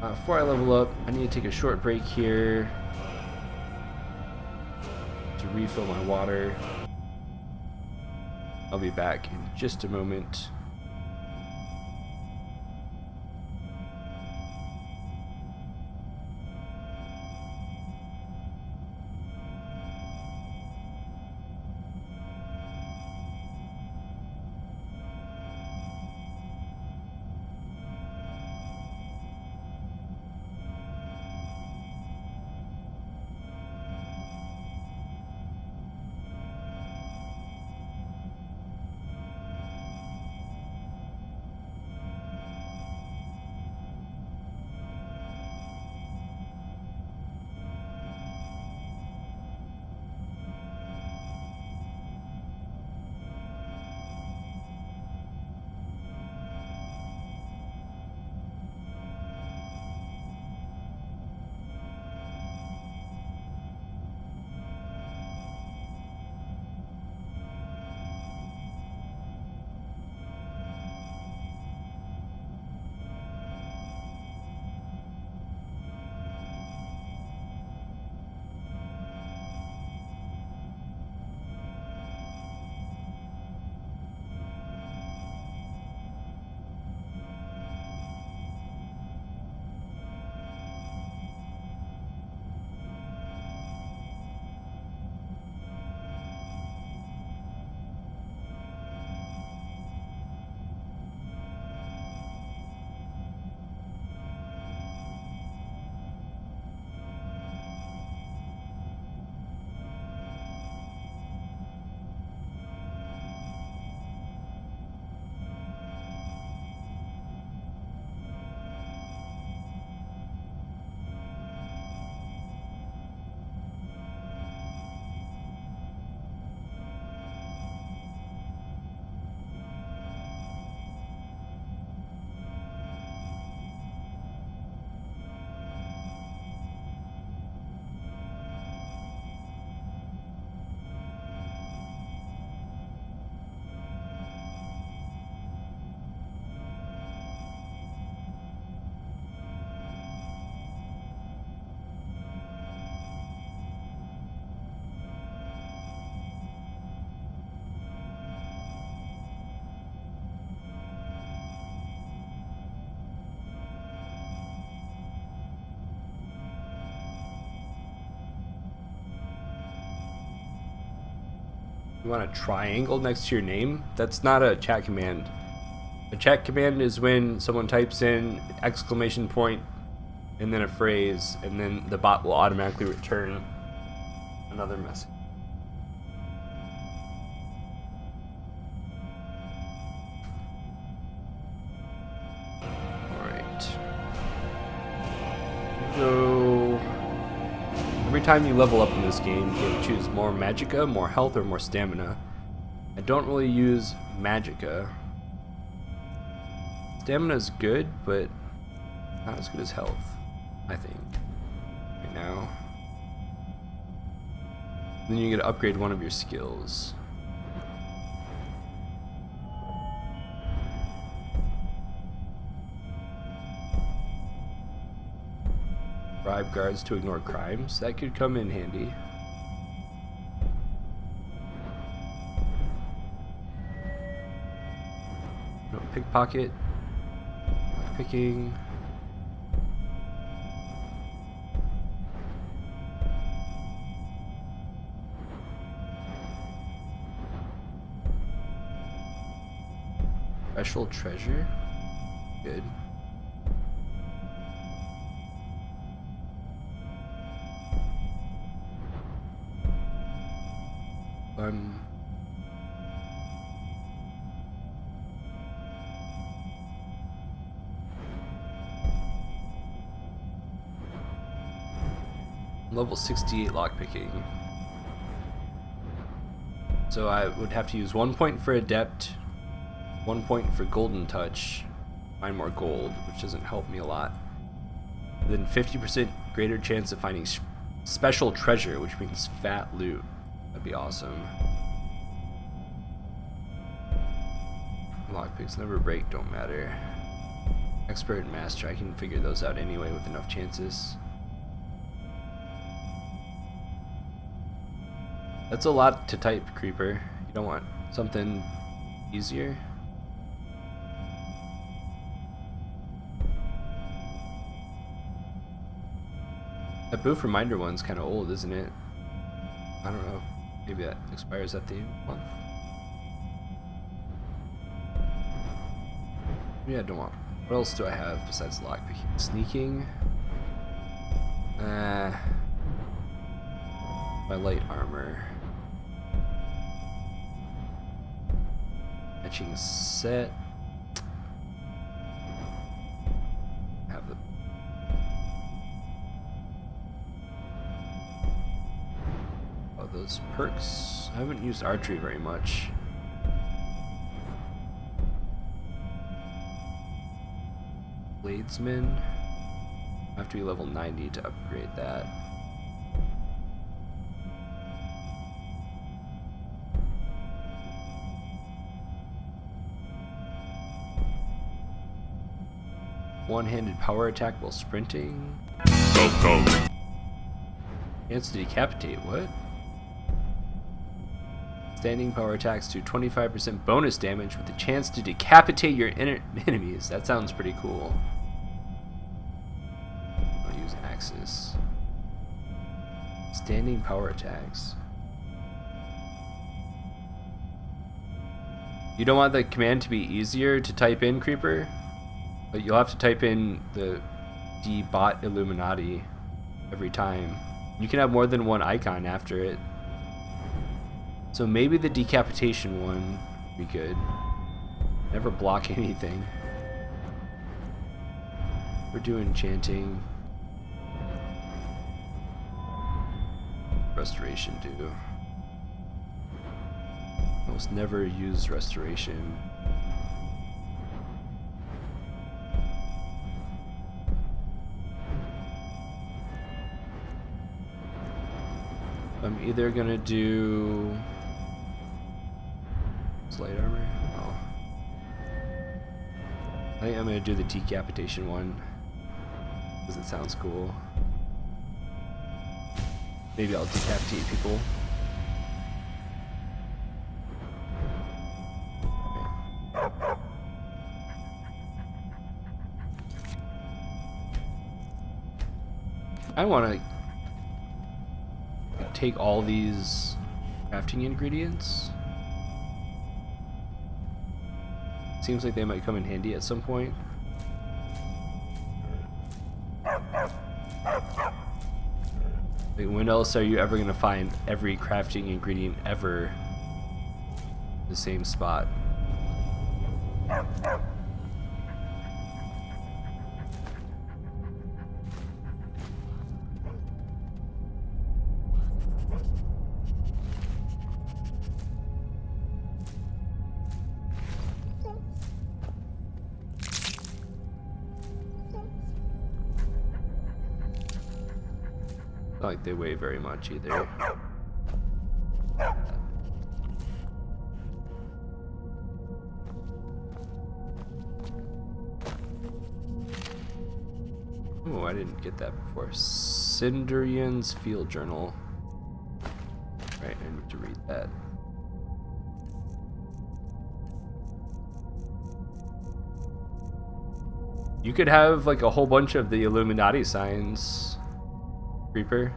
Before I level up, I need to take a short break here to refill my water. I'll be back in just a moment. You want a triangle next to your name? That's not a chat command. A chat command is when someone types in exclamation point and then a phrase, and then the bot will automatically return another message. Alright. So every time you level up in this game, you can choose more magicka, more health, or more stamina. I don't really use magicka. Stamina is good, but not as good as health, I think, right now. Then you get to upgrade one of your skills. Bribe guards to ignore crimes. That could come in handy. No pickpocket. Picking. Special treasure. Good. Level 68 lockpicking. So I would have to use 1 point for adept, 1 point for golden touch, find more gold, which doesn't help me a lot. Then 50% greater chance of finding special treasure, which means fat loot. That'd be awesome. Lockpicks never break, don't matter. Expert and master, I can figure those out anyway with enough chances. That's a lot to type, Creeper. You don't want something easier? That Boof reminder one's kind of old, isn't it? I don't know. Maybe that expires at the month. Yeah, I don't want. What else do I have besides lockpicking? Sneaking. My light armor. Matching set. Have the. Oh, those perks. I haven't used archery very much. Bladesman. I have to be level 90 to upgrade that. One-handed power attack while sprinting. Go. Chance to decapitate, what? Standing power attacks do 25% bonus damage with the chance to decapitate your enemies. That sounds pretty cool. I'll use axes. Standing power attacks. You don't want the command to be easier to type in, Creeper? But you'll have to type in the D-Bot Illuminati every time. You can have more than one icon after it. So maybe the decapitation one would be good. Never block anything. We're doing chanting. Restoration too. Almost never use restoration. I'm either gonna do light armor. Oh, I think I'm gonna do the decapitation one because it sounds cool. Maybe I'll decapitate people. Okay. I want to take all these Crafting ingredients? Seems like they might come in handy at some point. Like, when else are you ever going to find every crafting ingredient ever in the same spot? Not like they weigh very much either. Oh, I didn't get that before. Cinderian's Field Journal. Right, I need to read that. You could have like a whole bunch of the Illuminati signs, Reaper.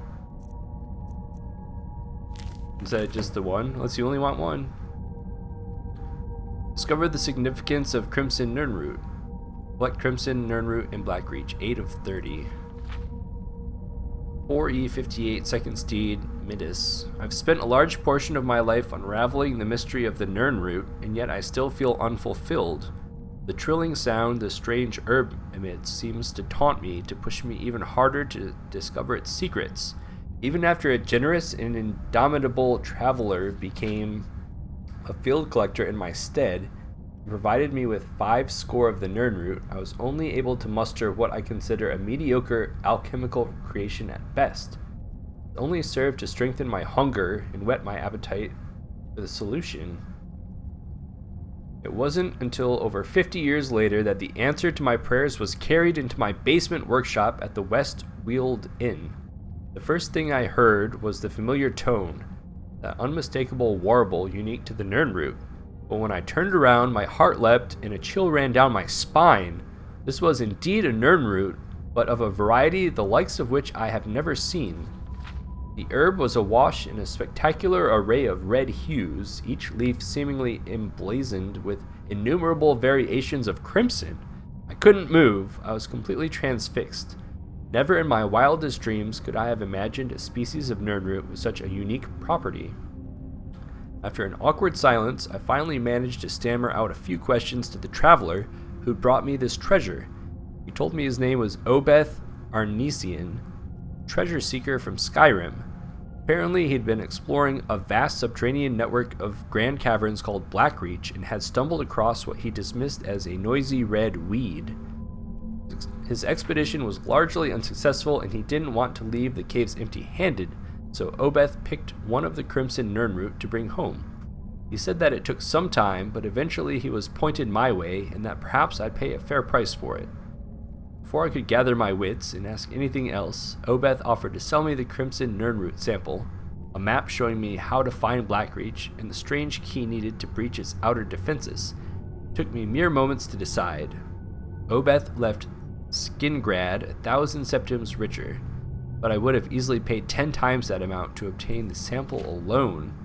Instead of just the one, unless you only want one. Discover the significance of Crimson Nirnroot. Collect Crimson Nirnroot in Blackreach, 8 of 30. 4E58 Second Steed, Midis. I've spent a large portion of my life unraveling the mystery of the Nirnroot, and yet I still feel unfulfilled. The trilling sound the strange herb emits seems to taunt me, to push me even harder to discover its secrets. Even after a generous and indomitable traveler became a field collector in my stead, and provided me with 5 score of the Nirnroot, I was only able to muster what I consider a mediocre alchemical creation at best. It only served to strengthen my hunger and whet my appetite for the solution. It wasn't until over 50 years later that the answer to my prayers was carried into my basement workshop at the West Weald Inn. The first thing I heard was the familiar tone, that unmistakable warble unique to the Nirnroot. But when I turned around, my heart leapt and a chill ran down my spine. This was indeed a Nirnroot, but of a variety the likes of which I have never seen. The herb was awash in a spectacular array of red hues, each leaf seemingly emblazoned with innumerable variations of crimson. I couldn't move. I was completely transfixed. Never in my wildest dreams could I have imagined a species of Nirnroot with such a unique property. After an awkward silence, I finally managed to stammer out a few questions to the traveler who brought me this treasure. He told me his name was Obeth Arnesian, treasure seeker from Skyrim. Apparently, he'd been exploring a vast subterranean network of grand caverns called Blackreach and had stumbled across what he dismissed as a noisy red weed. His expedition was largely unsuccessful, and he didn't want to leave the caves empty-handed, so Obeth picked one of the Crimson Nirnroot to bring home. He said that it took some time, but eventually he was pointed my way, and that perhaps I'd pay a fair price for it. Before I could gather my wits and ask anything else, Obeth offered to sell me the Crimson Nirnroot sample, a map showing me how to find Blackreach, and the strange key needed to breach its outer defenses. It took me mere moments to decide. Obeth left Skingrad 1,000 septims richer, but I would have easily paid 10 times that amount to obtain the sample alone.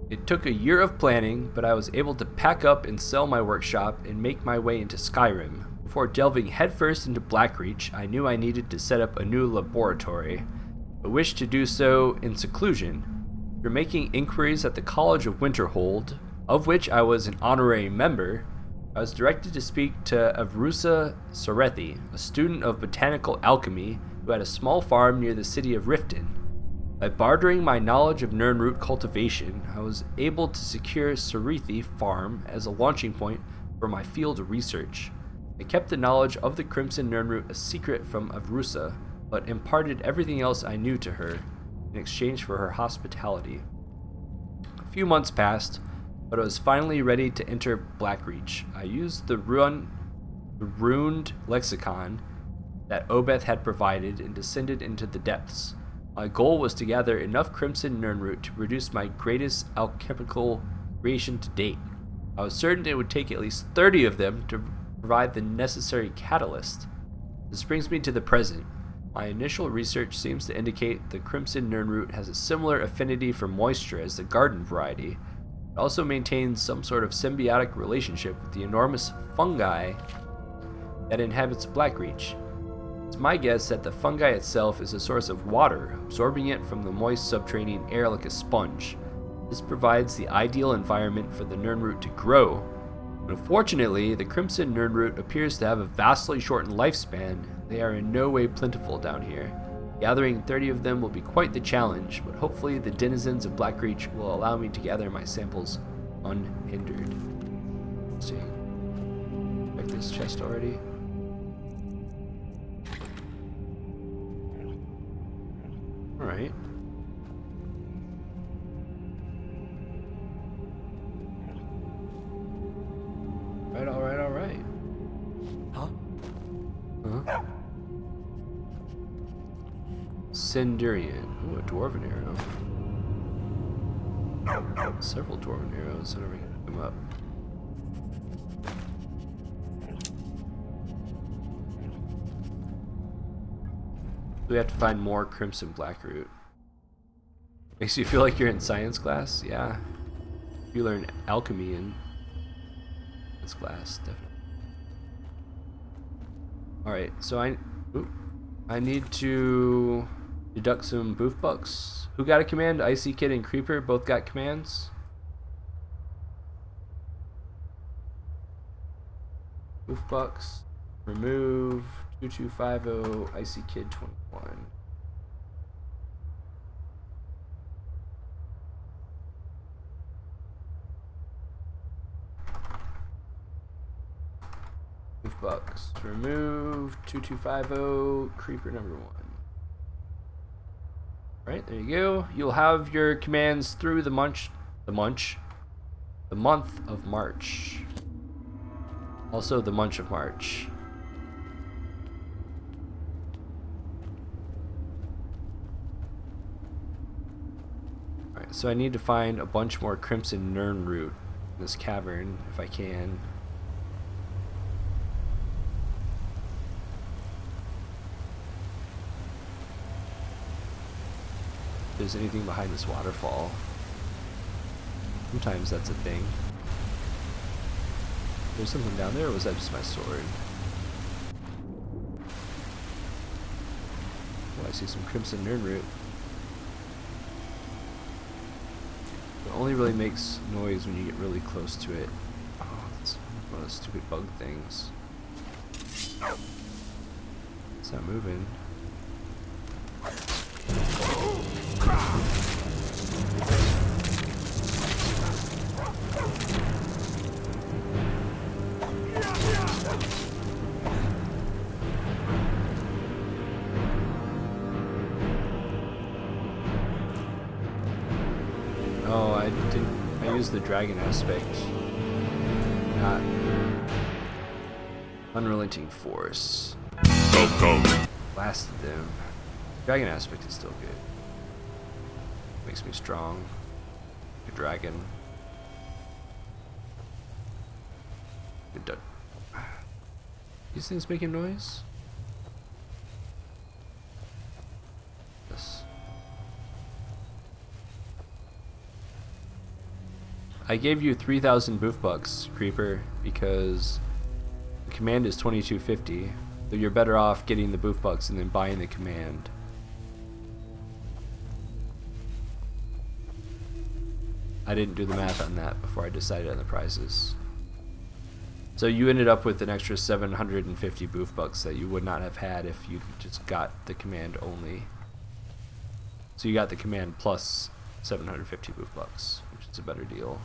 It took a year of planning, but I was able to pack up and sell my workshop and make my way into Skyrim. Before delving headfirst into Blackreach, I knew I needed to set up a new laboratory, but wished to do so in seclusion. After making inquiries at the College of Winterhold, of which I was an honorary member, I was directed to speak to Avrusa Sorethi, a student of botanical alchemy who had a small farm near the city of Riften. By bartering my knowledge of Nirnroot cultivation, I was able to secure Sorethi Farm as a launching point for my field research. I kept the knowledge of the Crimson Nirnroot a secret from Avrusa, but imparted everything else I knew to her in exchange for her hospitality. A few months passed, but I was finally ready to enter Blackreach. I used the runed lexicon that Obeth had provided and descended into the depths. My goal was to gather enough Crimson Nirnroot to produce my greatest alchemical creation to date. I was certain it would take at least 30 of them to provide the necessary catalyst. This brings me to the present. My initial research seems to indicate the Crimson Nirnroot has a similar affinity for moisture as the garden variety. It also maintains some sort of symbiotic relationship with the enormous fungi that inhabits Blackreach. It's my guess that the fungi itself is a source of water, absorbing it from the moist subterranean air like a sponge. This provides the ideal environment for the Nirnroot to grow. Unfortunately, the Crimson Nirnroot appears to have a vastly shortened lifespan. They are in no way plentiful down here. Gathering 30 of them will be quite the challenge, but hopefully the denizens of Blackreach will allow me to gather my samples unhindered. Let's see. Check this chest already. Alright. Alright. Huh? Huh? Cendurian. Ooh, a dwarven arrow. Several dwarven arrows. I never pick them up. We have to find more Crimson Blackroot. Makes you feel like you're in science class? Yeah. You learn alchemy in this class, definitely. Alright, so I need to deduct some Boof bucks. Who got a command? Icy Kid and Creeper both got commands. Boof bucks. Remove 2250 Icy Kid 21. Boof bucks. Remove 2250 Creeper number 1. Right, there you go. You'll have your commands through the month of March. Also the month of March. Alright, so I need to find a bunch more Crimson Nirnroot in this cavern if I can. If there's anything behind this waterfall. Sometimes that's a thing. There's something down there, or was that just my sword? Oh, I see some Crimson Nirnroot. It only really makes noise when you get really close to it. Oh, that's one of those stupid bug things. It's not moving. Oh, I used the dragon aspect, not unrelenting force. Blasted them. Dragon aspect is still good. Makes me strong. A dragon. Good done. These things making noise? Yes. I gave you 3,000 Boof bucks, Creeper, because the command is 2250. So you're better off getting the Boof bucks and then buying the command. I didn't do the math on that before I decided on the prices. So you ended up with an extra 750 Boof bucks that you would not have had if you just got the command only. So you got the command plus 750 Boof bucks, which is a better deal.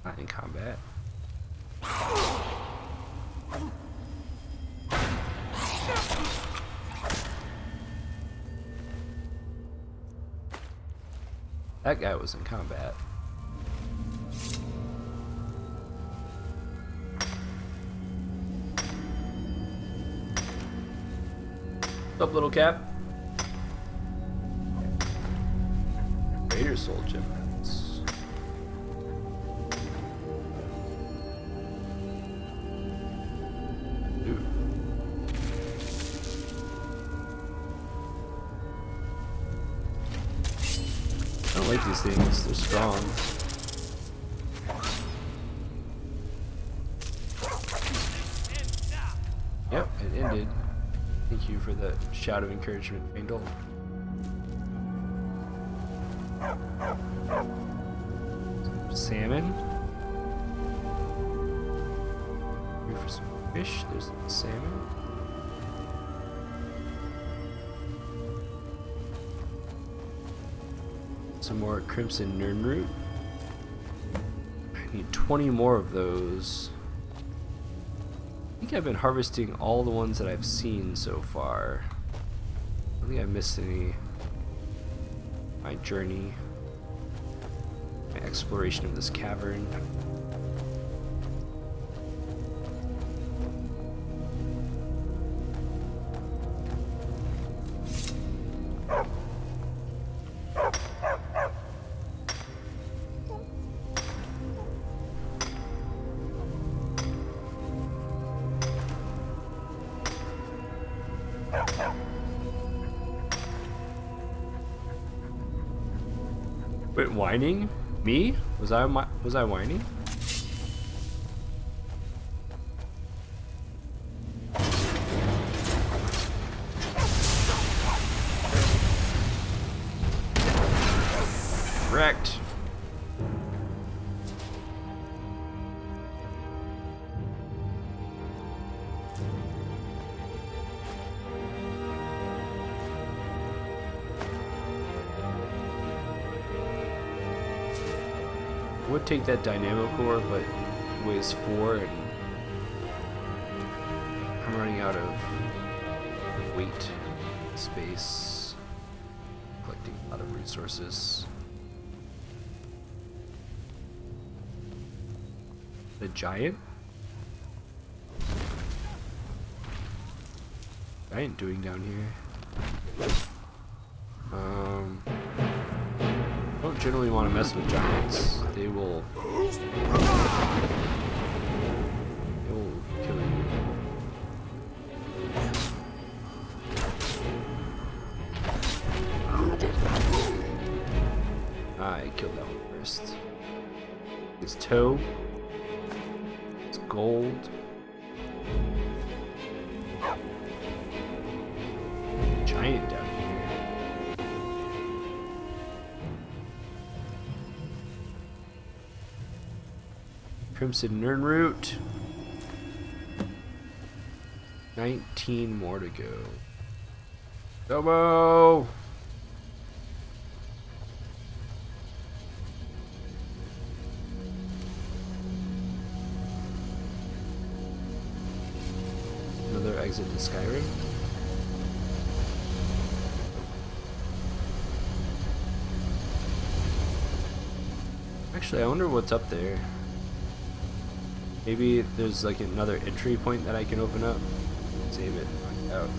Not in combat. That guy was in combat. What's up, little cap? Raider Soul Gem. Ooh. like these things. They're strong. Yep, it ended. Thank you for the shout of encouragement, Fandle. Salmon. Here for some fish. There's some salmon. Some more crimson nern root. I need 20 more of those. I think I've been harvesting all the ones that I've seen so far. I don't think I missed any. My journey, my exploration of this cavern. Wait, whining? Me? Was I whining? Wrecked. Would take that dynamo core, but it weighs 4 and I'm running out of weight, space, collecting a lot of resources. The giant? Giant doing down here? I don't generally want to mess with giants. They will kill you. I killed that one first. His toe. It's gold. Giant down here. Crimson Nern Root. 19 more to go. Dobo! Another exit to Skyrim. Actually, I wonder what's up there. Maybe there's like another entry point that I can open up. Save it and find out.